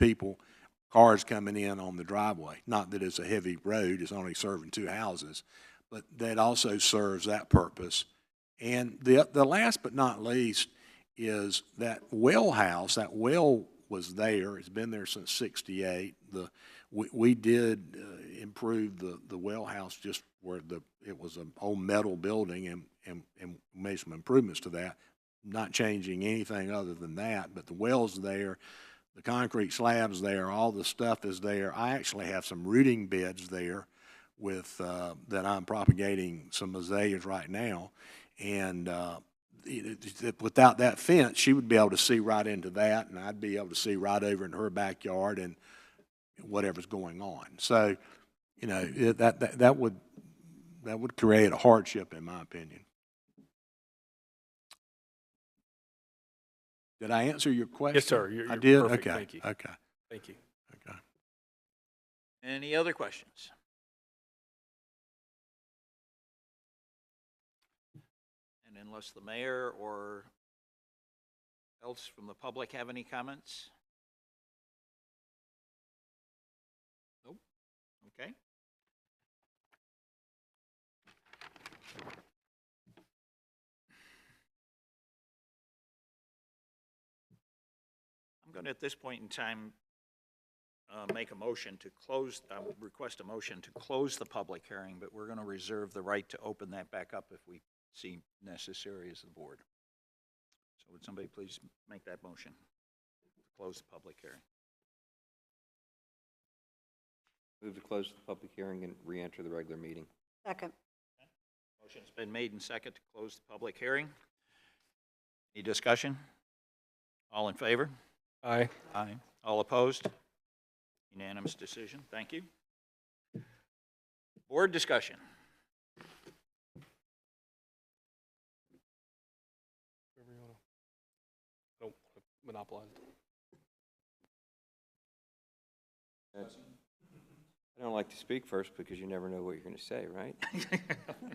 cars coming in on the driveway. Not that it's a heavy road, it's only serving 2 houses, but that also serves that purpose. And the last but not least is that well house. That well was there, it's been there since '68. We did improve the well house just where it was an old metal building and made some improvements to that, not changing anything other than that, but the well's there. The concrete slab's there, all the stuff is there. I actually have some rooting beds there with that I'm propagating some azaleas right now. And without that fence, she would be able to see right into that, and I'd be able to see right over in her backyard and whatever's going on. So, that would create a hardship, in my opinion. Did I answer your question? Yes, sir. I You're did? perfect. Okay, Thank you. okay, Thank you. okay. Any other questions? And unless the mayor or else from the public have any comments? Nope. Okay. I'm going to, at this point in time, make a motion to close, request a motion to close the public hearing, but we're going to reserve the right to open that back up if we see necessary as the board. So would somebody please make that motion to close the public hearing? Move to close the public hearing and re-enter the regular meeting. Second. Motion's been made and second to close the public hearing. Any discussion? All in favor? Aye. Aye. All opposed? Unanimous decision. Thank you. Board discussion. Don't monopolize. I don't like to speak first because you never know what you're going to say, right?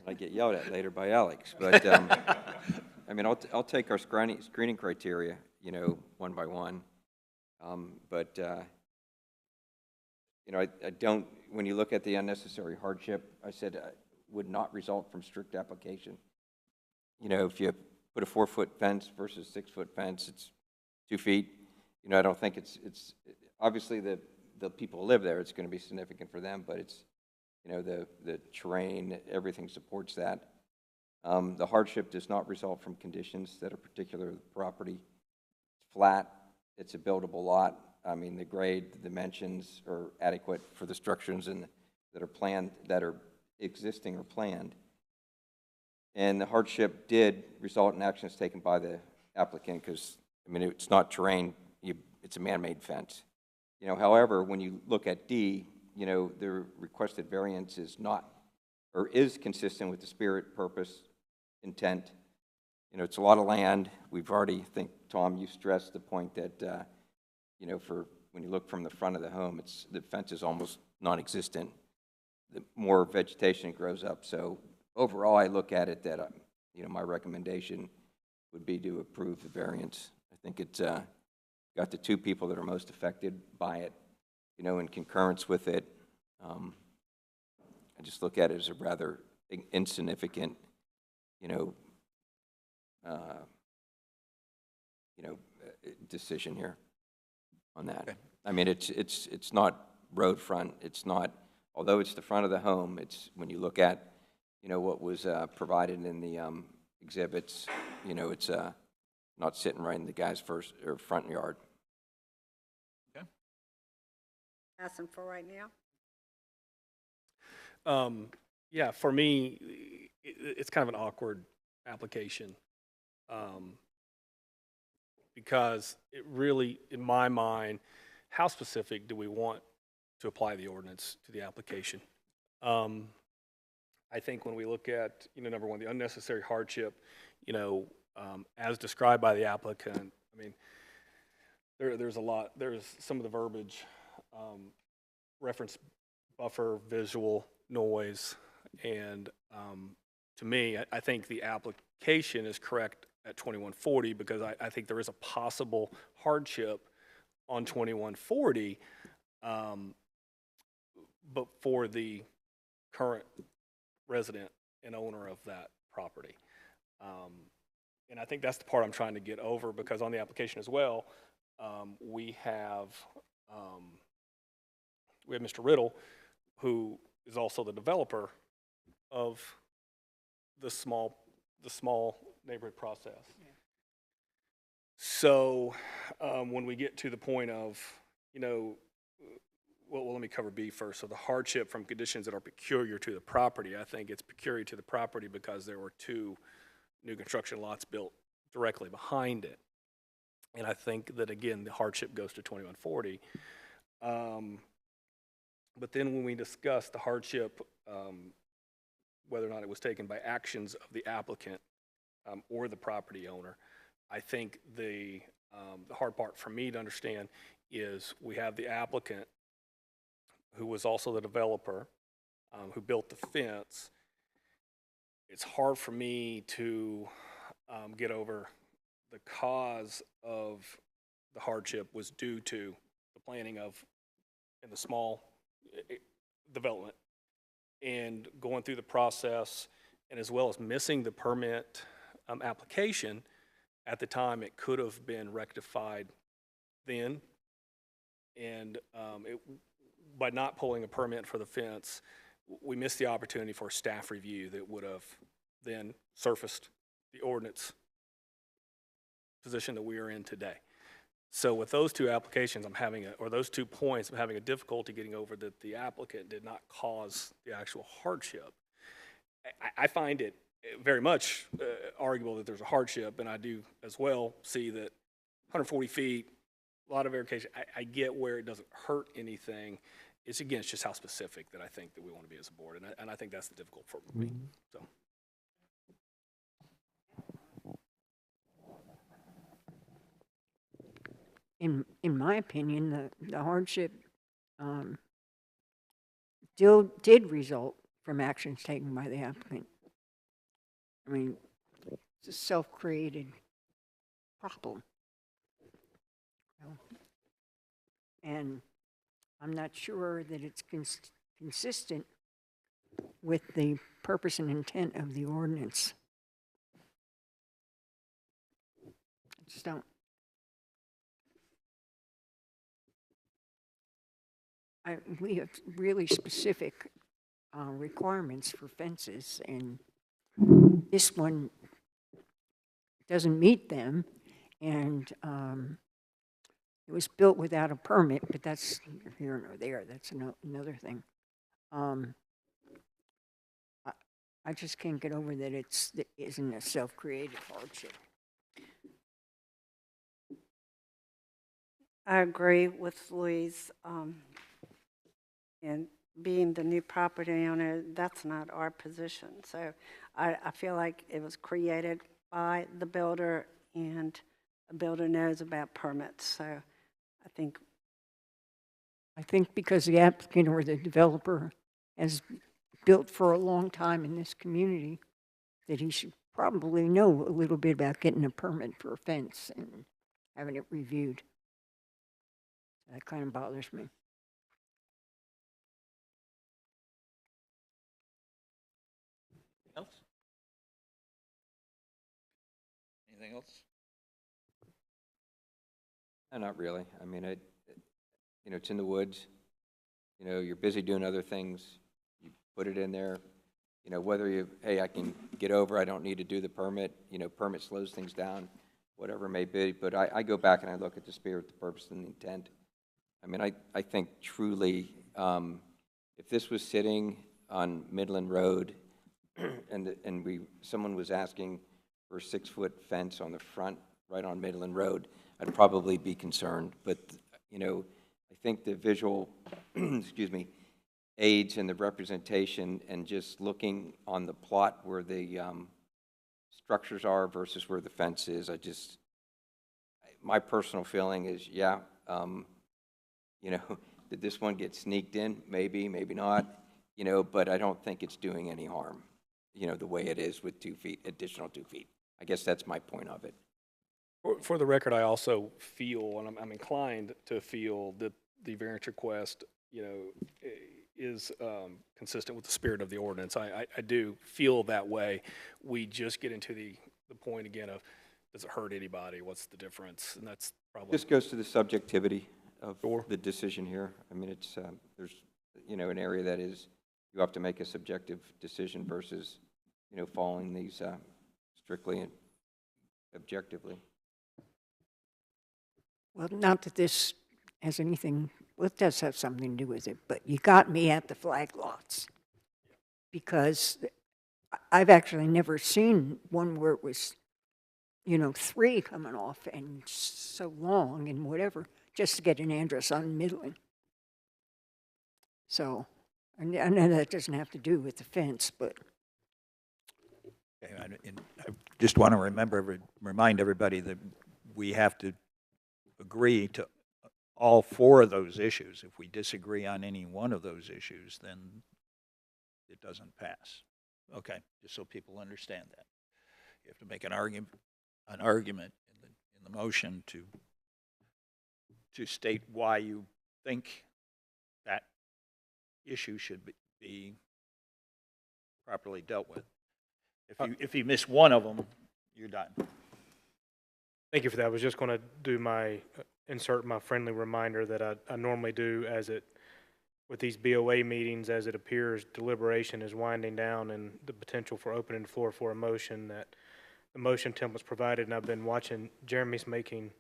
I get yelled at later by Alex, but, I mean, I'll take our screening criteria, you know, one by one. But, you know, I don't, when you look at the unnecessary hardship, I said would not result from strict application. You know, if you put a 4-foot fence versus 6-foot fence, it's 2 feet. You know, I don't think it's obviously the people who live there, it's going to be significant for them, but it's, you know, the terrain, everything supports that. The hardship does not result from conditions that are particular to the property. It's flat, it's a buildable lot. I mean, the grade, the dimensions are adequate for the structures that are planned, that are existing or planned. And the hardship did result in actions taken by the applicant because, I mean, it's not terrain, it's a man-made fence. You know, however, when you look at D, you know, the requested variance is not, or is consistent with the spirit, purpose, intent. You know, it's a lot of land. We've already, I think, Tom, you stressed the point that, you know, for when you look from the front of the home, the fence is almost non-existent. The more vegetation grows up. So overall, I look at it that, you know, my recommendation would be to approve the variance. I think it's got the 2 people that are most affected by it, you know, in concurrence with it. I just look at it as a rather insignificant, you know, decision here on that. Okay. I mean, it's not road front. It's not, although it's the front of the home. It's when you look at, you know, what was provided in the exhibits. You know, it's not sitting right in the guy's first or front yard. Okay. Asking for right now? Yeah, for me, it's kind of an awkward application. Because it really, in my mind, how specific do we want to apply the ordinance to the application? I think when we look at, you know, number one, the unnecessary hardship, you know, as described by the applicant, I mean, there's a lot, there's some of the verbiage, reference buffer, visual, noise, and to me, I think the application is correct at 2140 because I think there is a possible hardship on 2140, but for the current resident and owner of that property. And I think that's the part I'm trying to get over because on the application as well, we have Mr. Riddle, who is also the developer of the small neighborhood process. Yeah. So when we get to the point of, you know, well, let me cover B first. So the hardship from conditions that are peculiar to the property, I think it's peculiar to the property because there were 2 new construction lots built directly behind it. And I think that, again, the hardship goes to 2140. But then when we discuss the hardship, whether or not it was taken by actions of the applicant or the property owner, I think the The hard part for me to understand is we have the applicant, who was also the developer, who built the fence. It's hard for me to get over the cause of the hardship was due to the planning of, in the small development, and going through the process, and as well as missing the permit application. At the time, it could have been rectified then, and by not pulling a permit for the fence, we missed the opportunity for a staff review that would have then surfaced the ordinance position that we are in today. So with those two applications, those 2 points, I'm having a difficulty getting over that the applicant did not cause the actual hardship. I find it very much arguable that there's a hardship, and I do as well see that 140 feet, a lot of verification. I get where it doesn't hurt anything. It's just how specific that I think that we want to be as a board, and I think that's the difficult for me. So. In my opinion, the hardship did result from actions taken by the applicant. I mean, it's a self-created problem. And I'm not sure that it's consistent with the purpose and intent of the ordinance. I just don't. We have really specific requirements for fences, and this one doesn't meet them, and it was built without a permit, but that's neither here nor there. That's another thing. I just can't get over that it isn't a self-created hardship. I agree with Louise. And being the new property owner, that's not our position. So I feel like it was created by the builder, and the builder knows about permits. So I think because the applicant or the developer has built for a long time in this community, that he should probably know a little bit about getting a permit for a fence and having it reviewed. That kind of bothers me. Else? Anything else? No, not really. I mean, it's in the woods. You're busy doing other things. You put it in there. Whether hey, I can get over, I don't need to do the permit. Permit slows things down, whatever it may be. But I go back and I look at the spirit, the purpose, and the intent. I mean, I think truly, if this was sitting on Midland Road, and someone was asking for a 6-foot fence on the front, right on Midland Road, I'd probably be concerned. But I think the visual, excuse me, aids and the representation, and just looking on the plot where the structures are versus where the fence is, my personal feeling is, yeah, did this one get sneaked in? Maybe, maybe not. But I don't think it's doing any harm. The way it is with 2 feet, additional 2 feet. I guess that's my point of it. For the record, I also feel, and I'm inclined to feel, that the variance request, is consistent with the spirit of the ordinance. I do feel that way. We just get into the point again of, does it hurt anybody? What's the difference? And that's probably... This goes to the subjectivity of the decision here. I mean, it's there's an area that is, you have to make a subjective decision versus following these strictly and objectively. Well, not that this has anything, well, it does have something to do with it, but you got me at the flag lots. Because I've actually never seen one where it was, 3 coming off and so long and whatever, just to get an address on Midland. So, I know that doesn't have to do with the fence, but... Okay, and I just want to remind everybody that we have to agree to all four of those issues. If we disagree on any one of those issues, then it doesn't pass. Okay, just so people understand that. You have to make an argument in the motion to state why you think that issue should be properly dealt with. If you miss one of them, you're done. Thank you for that. I was just going to do insert my friendly reminder that I normally do with these BOA meetings, as it appears deliberation is winding down and the potential for opening the floor for a motion, that the motion template's provided, and I've been watching Jeremy's making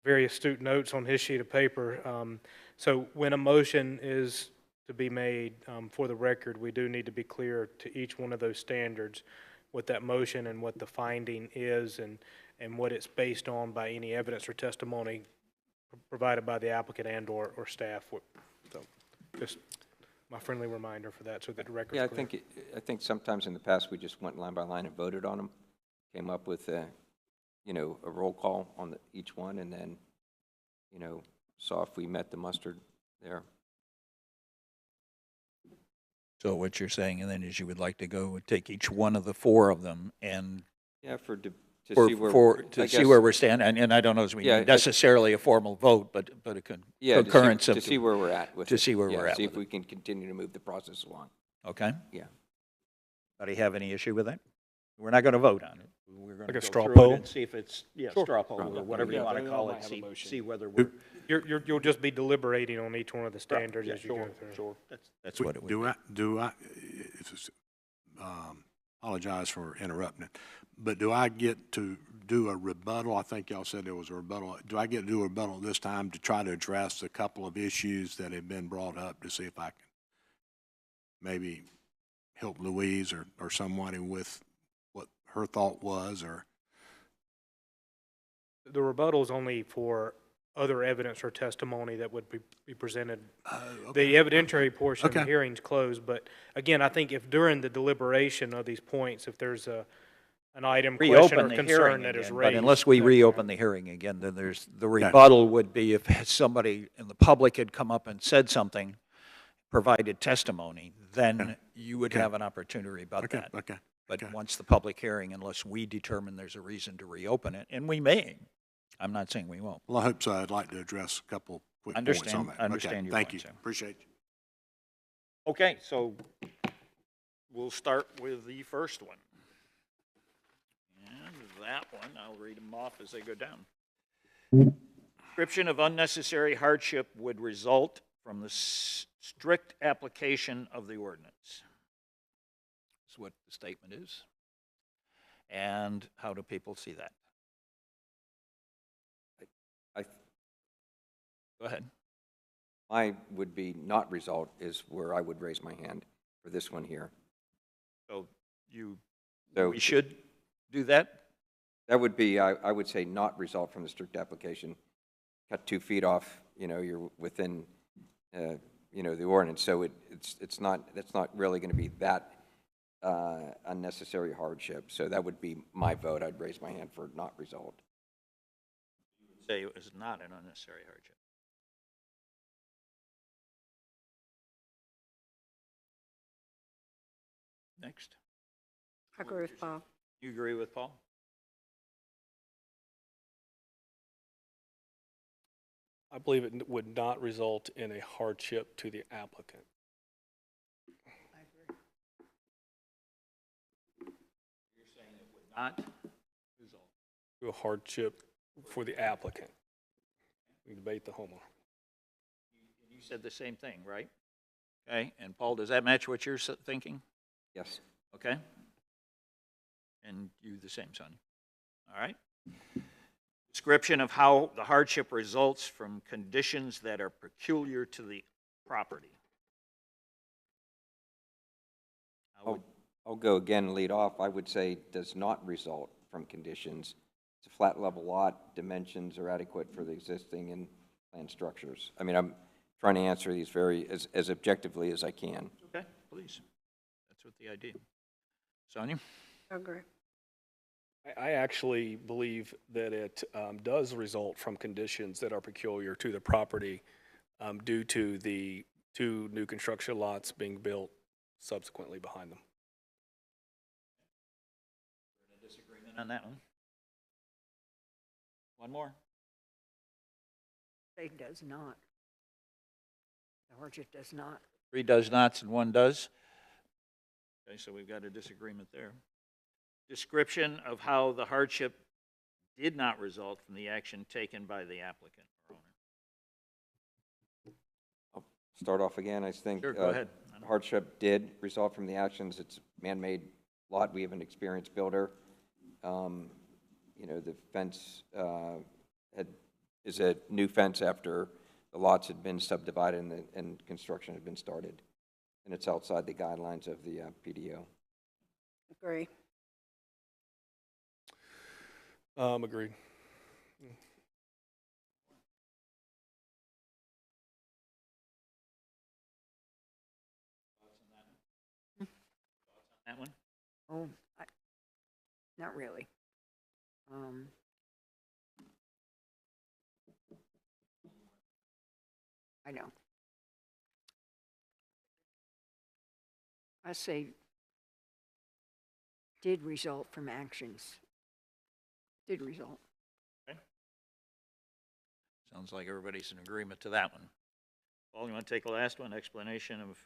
very astute notes on his sheet of paper. So when a motion is to be made, for the record, we do need to be clear to each one of those standards what that motion and what the finding is, and what it's based on by any evidence or testimony provided by the applicant and or staff. So just my friendly reminder for that, so that the record's Yeah, clear. I think sometimes in the past, we just went line by line and voted on them, came up with a roll call on each one, and then, saw if we met the mustard there. So what you're saying then is you would like to go and take each one of the four of them and Yeah, to for, see where. for, I to see guess- where we're standing, and I don't know if we Yeah, need necessarily a formal vote, but a Yeah, concurrence to of. see where we're at with to it. see where Yeah, we're at See with if we can continue to move the process along. Okay? Yeah. Anybody have any issue with that? We're not going to vote on it. We're going Like to a go straw through poll? it and see if it's, straw poll or whatever you Yeah, want to then call I might it, have a motion. see whether we're, You'll just be deliberating on each one of the standards yeah, as you go through. Sure. that's what it would be. Apologize for interrupting it, but do I get to do a rebuttal? I think y'all said there was a rebuttal. Do I get to do a rebuttal this time to try to address a couple of issues that have been brought up, to see if I can maybe help Louise or somebody with what her thought was, or? The rebuttal is only for other evidence or testimony that would be presented. The evidentiary portion of the Okay. hearing's closed, but again, I think if during the deliberation of these points, if there's an item, question, Reopen or the concern hearing that is again, raised. but unless we that- reopen the hearing again, then there's, the rebuttal would be if somebody in the public had come up and said something, provided testimony, then you would have an opportunity about Okay, that. okay. But okay. once the public hearing, unless we determine there's a reason to reopen it, and we may, I'm not saying we won't. Well, I hope so. I'd like to address a couple quick points on Understand- that. understand Okay, your thank points, you. yeah. Appreciate you. Okay, so we'll start with the first one. And that one, I'll read them off as they go down. Description of unnecessary hardship would result from the strict application of the ordinance. That's what the statement is. And how do people see that? I, Go ahead. my would be not result is where I would raise my hand for this one here. So So we should do that? that would be, I would say, not result from the strict application. Cut 2 feet off, you're within, the ordinance. So that's not really going to be that unnecessary hardship. So that would be my vote. I'd raise my hand for not result. Say it was not an unnecessary hardship. Next. I agree with Bob. You agree with Paul? I believe it would not result in a hardship to the applicant. You're saying it would not result. To a hardship for the applicant. We debate the homeowner. You said the same thing, right? Okay, and Paul, does that match what you're thinking? Yes. Okay? And you the same, Sonny? All right? Description of how the hardship results from conditions that are peculiar to the property. How would- I'll go again and lead off. I would say does not result from conditions. It's a flat level lot, dimensions are adequate for the existing and planned structures. I mean, I'm trying to answer these as objectively as I can. Okay, please. That's what the idea. Sonia? I agree. I actually believe that it does result from conditions that are peculiar to the property due to the two new construction lots being built subsequently behind them. Disagreement on that one? One more? It does not. The hardship does not. 3 does nots and 1 does. Okay, so we've got a disagreement there. Description of how the hardship did not result from the action taken by the applicant or owner. I'll start off again. I think Sure, go ahead. hardship did result from the actions. It's a man-made lot. We have an experienced builder. You know, the fence is a new fence after the lots had been subdivided and construction had been started. And it's outside the guidelines of the PDO. Agree. Agreed. That one? Oh, not really. I know. I say did result from actions. Did result. Sounds like everybody's in agreement to that one. Paul, you want to take the last one, explanation of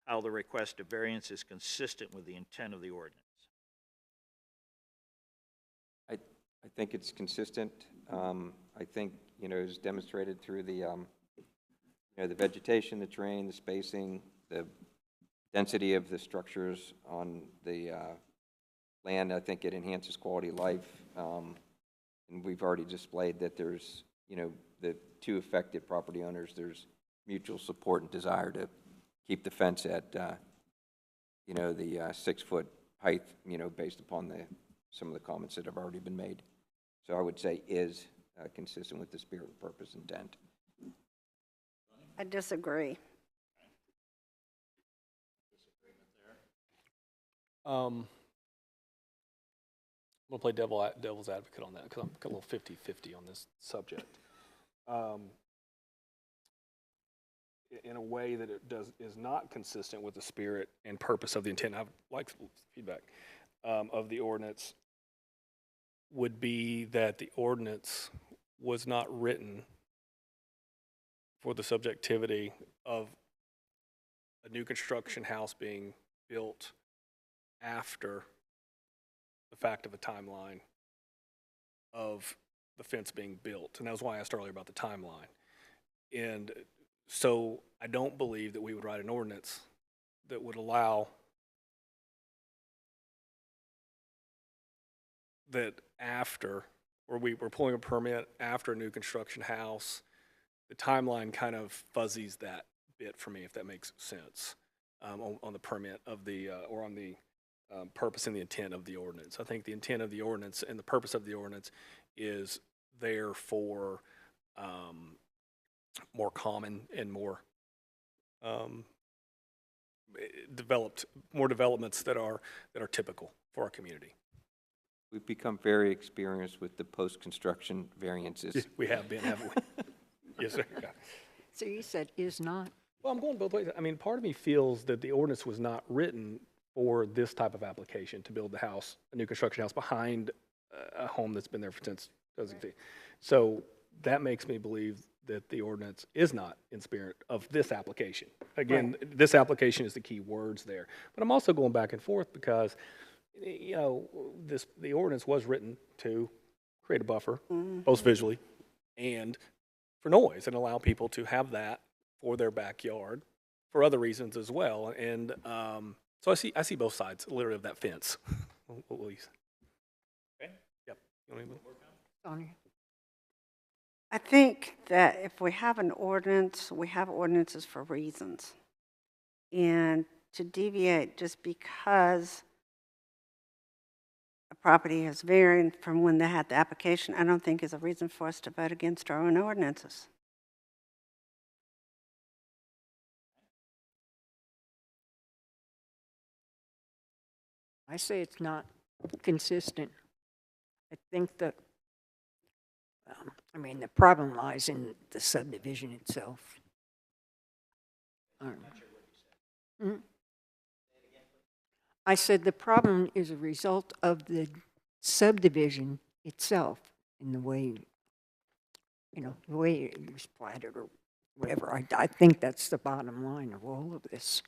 how the request of variance is consistent with the intent of the ordinance? I think it's consistent. I think, you know, it's demonstrated through the, you know, the vegetation, the terrain, the spacing, the density of the structures on the land. I think it enhances quality of life. And we've already displayed that there's, you know, the two affected property owners, there's mutual support and desire to keep the fence at, you know, the 6-foot height, you know, based upon some of the comments that have already been made. So I would say is consistent with the spirit, purpose, intent. I disagree. I'm going to play devil's advocate on that because I'm a little 50-50 on this subject. In a way that it is not consistent with the spirit and purpose of the intent, I'd like feedback of the ordinance, would be that the ordinance was not written for the subjectivity of a new construction house being built after the fact of a timeline of the fence being built. And that was why I asked earlier about the timeline. And so I don't believe that we would write an ordinance that would allow that after, or we're pulling a permit after a new construction house, the timeline kind of fuzzies that bit for me, if that makes sense, on the permit of the, or on the purpose and the intent of the ordinance. I think the intent of the ordinance and the purpose of the ordinance is there for more common and more developments that are typical for our community. We've become very experienced with the post-construction variances. We have been, haven't we? Yes, sir. Yeah. So you said is not. Well, I'm going both ways. I mean, part of me feels that the ordinance was not written for this type of application, to build the house, a new construction house behind a home that's been there since 2016. So that makes me believe that the ordinance is not in spirit of this application. Again, this application is the key words there. But I'm also going back and forth because, you know, the ordinance was written to create a buffer, both visually and for noise, and allow people to have that for their backyard for other reasons as well. And so I see both sides, literally, of that fence. At least. Okay. Yep. You want me to move? Sonia? I think that if we have an ordinance, we have ordinances for reasons. And to deviate just because a property has varied from when they had the application, I don't think is a reason for us to vote against our own ordinances. I say it's not consistent. I think that, I mean, the problem lies in the subdivision itself. Hmm? I said the problem is a result of the subdivision itself and the way, the way it was platted or whatever. I think that's the bottom line of all of this.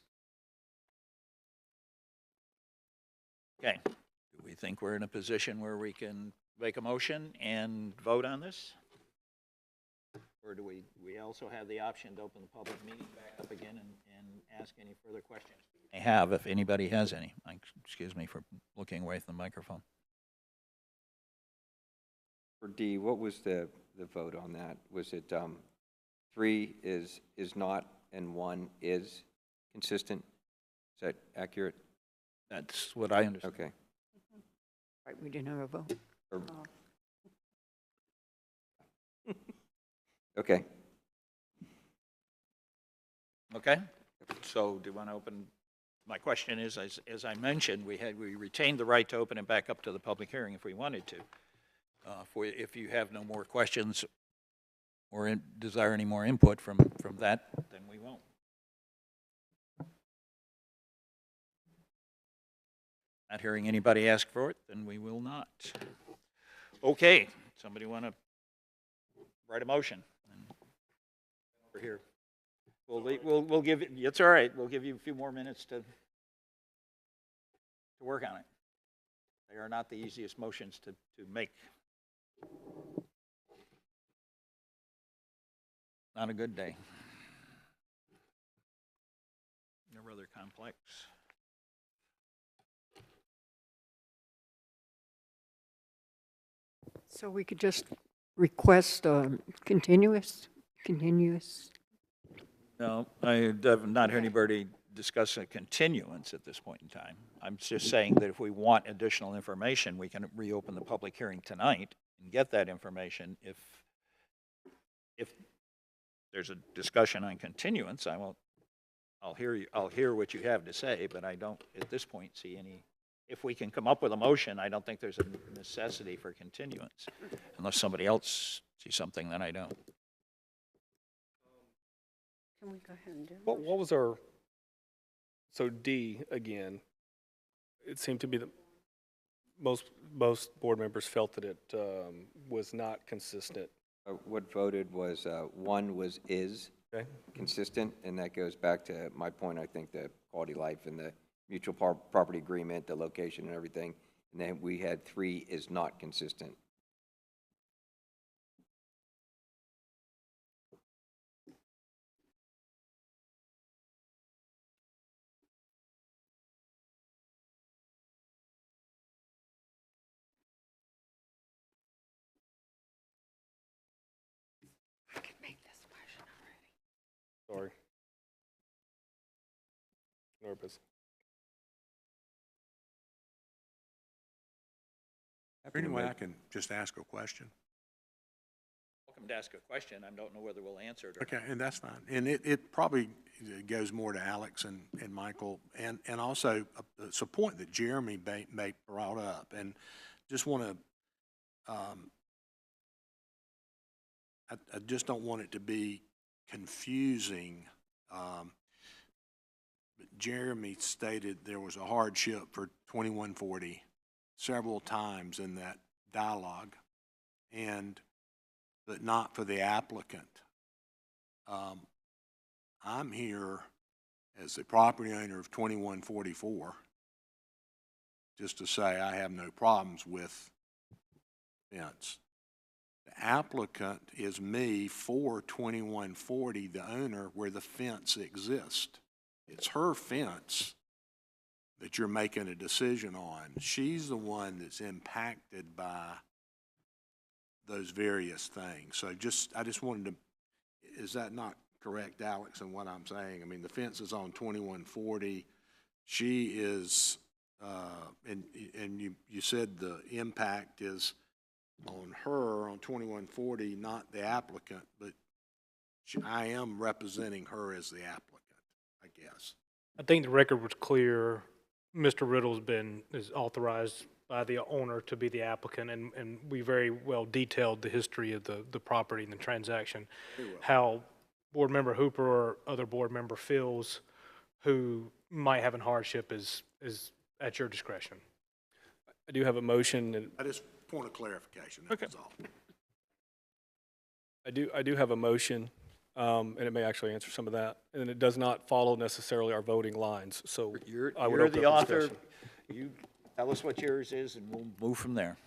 Okay. Do we think we're in a position where we can make a motion and vote on this? Or do we also have the option to open the public meeting back up again and ask any further questions? I have, if anybody has any. Excuse me for looking away from the microphone. For D, what was the vote on that? Was it 3 is not and 1 is consistent? Is that accurate? That's what I understand. Okay. Right, we didn't have a vote. Or- Okay. Okay, so do you want to open, my question is, as I mentioned, we retained the right to open it back up to the public hearing if we wanted to. If you have no more questions or desire any more input from that, then we won't. Not hearing anybody ask for it, then we will not. Okay, somebody want to write a motion? Over here. We'll give it, it's all right, we'll give you a few more minutes to work on it. They are not the easiest motions to make. Not a good day. They're rather complex. So we could just request continuous? No, I have not heard anybody discuss a continuance at this point in time. I'm just saying that if we want additional information, we can reopen the public hearing tonight and get that information. If there's a discussion on continuance, I'll hear what you have to say, but I don't, at this point, see any. If we can come up with a motion, I don't think there's a necessity for continuance, unless somebody else sees something that I don't. Can we go ahead and do it? What was our, so D, again, it seemed to be that most board members felt that it was not consistent. What voted was 1 was is Okay. consistent, and that goes back to my point, I think, the quality of life and the mutual property agreement, the location and everything. And then we had 3 is not consistent. I can make this motion already. Sorry. Nervous. Anyway, I can just ask a question. Welcome to ask a question. I don't know whether we'll answer it or Okay, and that's fine. And it probably goes more to Alex and Michael, and also it's a point that Jeremy brought up, and just want to, I just don't want it to be confusing. But Jeremy stated there was a hardship for 2140 several times in that dialogue, but not for the applicant. I'm here as the property owner of 2144, just to say I have no problems with fence. The applicant is me for 2140, the owner, where the fence exists. It's her fence that you're making a decision on. She's the one that's impacted by those various things. So I just wanted to, is that not correct, Alex, in what I'm saying? I mean, the fence is on 2140. She is, and you said the impact is on her on 2140, not the applicant, but I am representing her as the applicant, I guess. I think the record was clear. Mr. Riddle's is authorized by the owner to be the applicant, and we very well detailed the history of the property and the transaction. How Board Member Hooper or other board member feels who might have a hardship is at your discretion. I do have a motion, and I just, point of clarification, that was all. I do have a motion, and it may actually answer some of that, and it does not follow necessarily our voting lines, so I would You're open the up author. discussion. You tell us what yours is, and we'll move from there.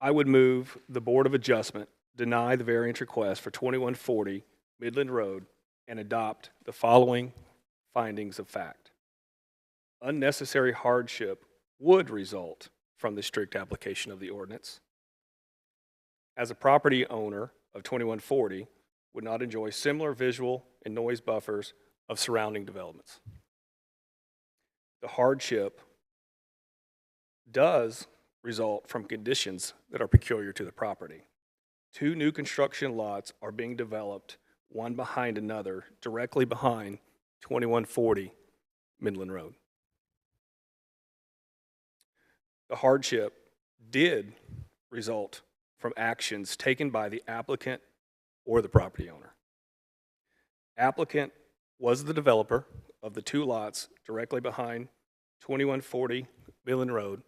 I would move the Board of Adjustment deny the variance request for 2140 Midland Road and adopt the following findings of fact. Unnecessary hardship would result from the strict application of the ordinance. As a property owner of 2140 would not enjoy similar visual and noise buffers of surrounding developments. The hardship does result from conditions that are peculiar to the property. 2 new construction lots are being developed, one behind another, directly behind 2140 Midland Road. The hardship did result from actions taken by the applicant or the property owner. Applicant was the developer of the 2 lots directly behind 2140 Midland Road,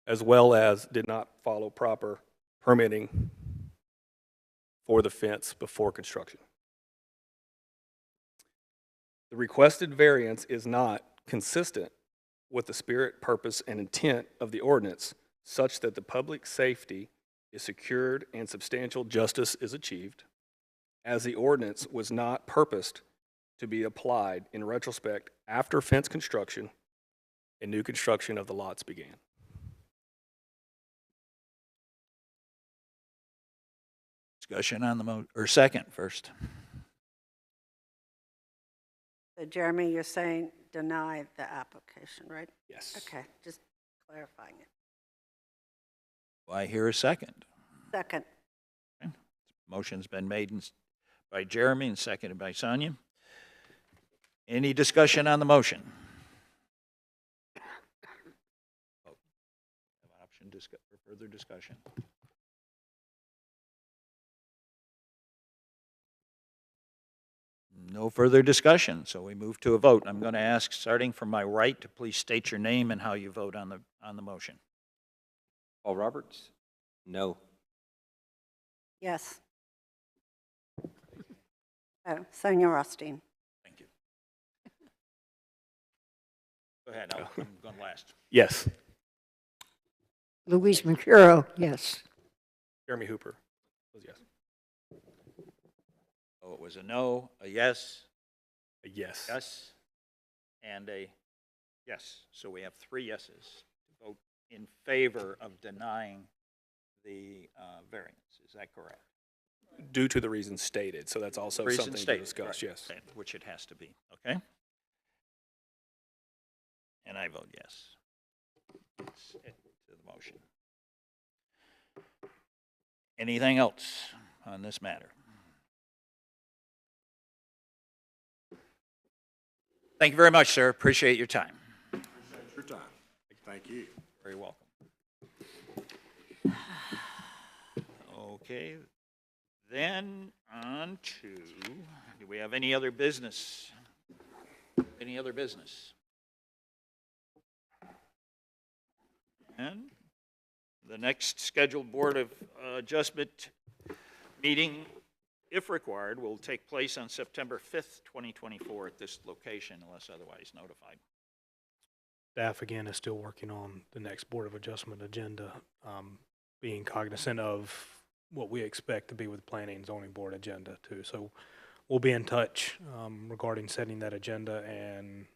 as well as did not follow proper permitting for the fence before construction. The requested variance is not consistent with the spirit, purpose, and intent of the ordinance, such that the public safety is secured and substantial justice is achieved, as the ordinance was not purposed to be applied in retrospect after fence construction and new construction of the lots began. Discussion on the or second first. So Jeremy, you're saying deny the application, right? Yes. Okay, just clarifying it. Do I hear a second? Second. Motion's been made by Jeremy and seconded by Sonia. Any discussion on the motion? Option for further discussion. No further discussion, so we move to a vote. I'm going to ask, starting from my right, to please state your name and how you vote on the motion. Paul Roberts? No. Yes. Oh, Sonia Rothstein. Thank you. Go ahead, I'm going last. Yes. Louise Mercuro, yes. Jeremy Hooper was yes. Oh, it was a no, a yes, A yes. yes, and a yes. So we have 3 yeses to vote in favor of denying the variance. Is that correct? Due to the reasons stated, so that's also Reason something to stated, discuss, right, yes. Which it has to be, okay? And I vote yes. That's it to the motion. Anything else on this matter? Thank you very much, sir. Appreciate your time. Appreciate your time. Thank you. Very welcome. Okay, then on to, do we have any other business? Any other business? And the next scheduled Board of Adjustment meeting, if required, will take place on September 5th, 2024 at this location unless otherwise notified. Staff, again, is still working on the next Board of Adjustment agenda, being cognizant of what we expect to be with Planning and Zoning Board agenda, too. So we'll be in touch regarding setting that agenda and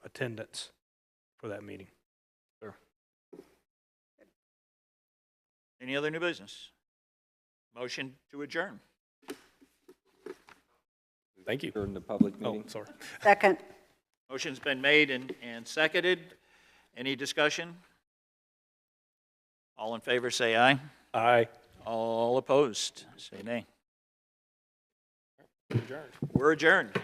attendance for that meeting. Sure. Any other new business? Motion to adjourn. Thank you. During the public Oh, meeting? sorry. Second. Motion's been made and seconded. Any discussion? All in favor, say aye. Aye. All opposed, say nay. Adjourned. We're adjourned.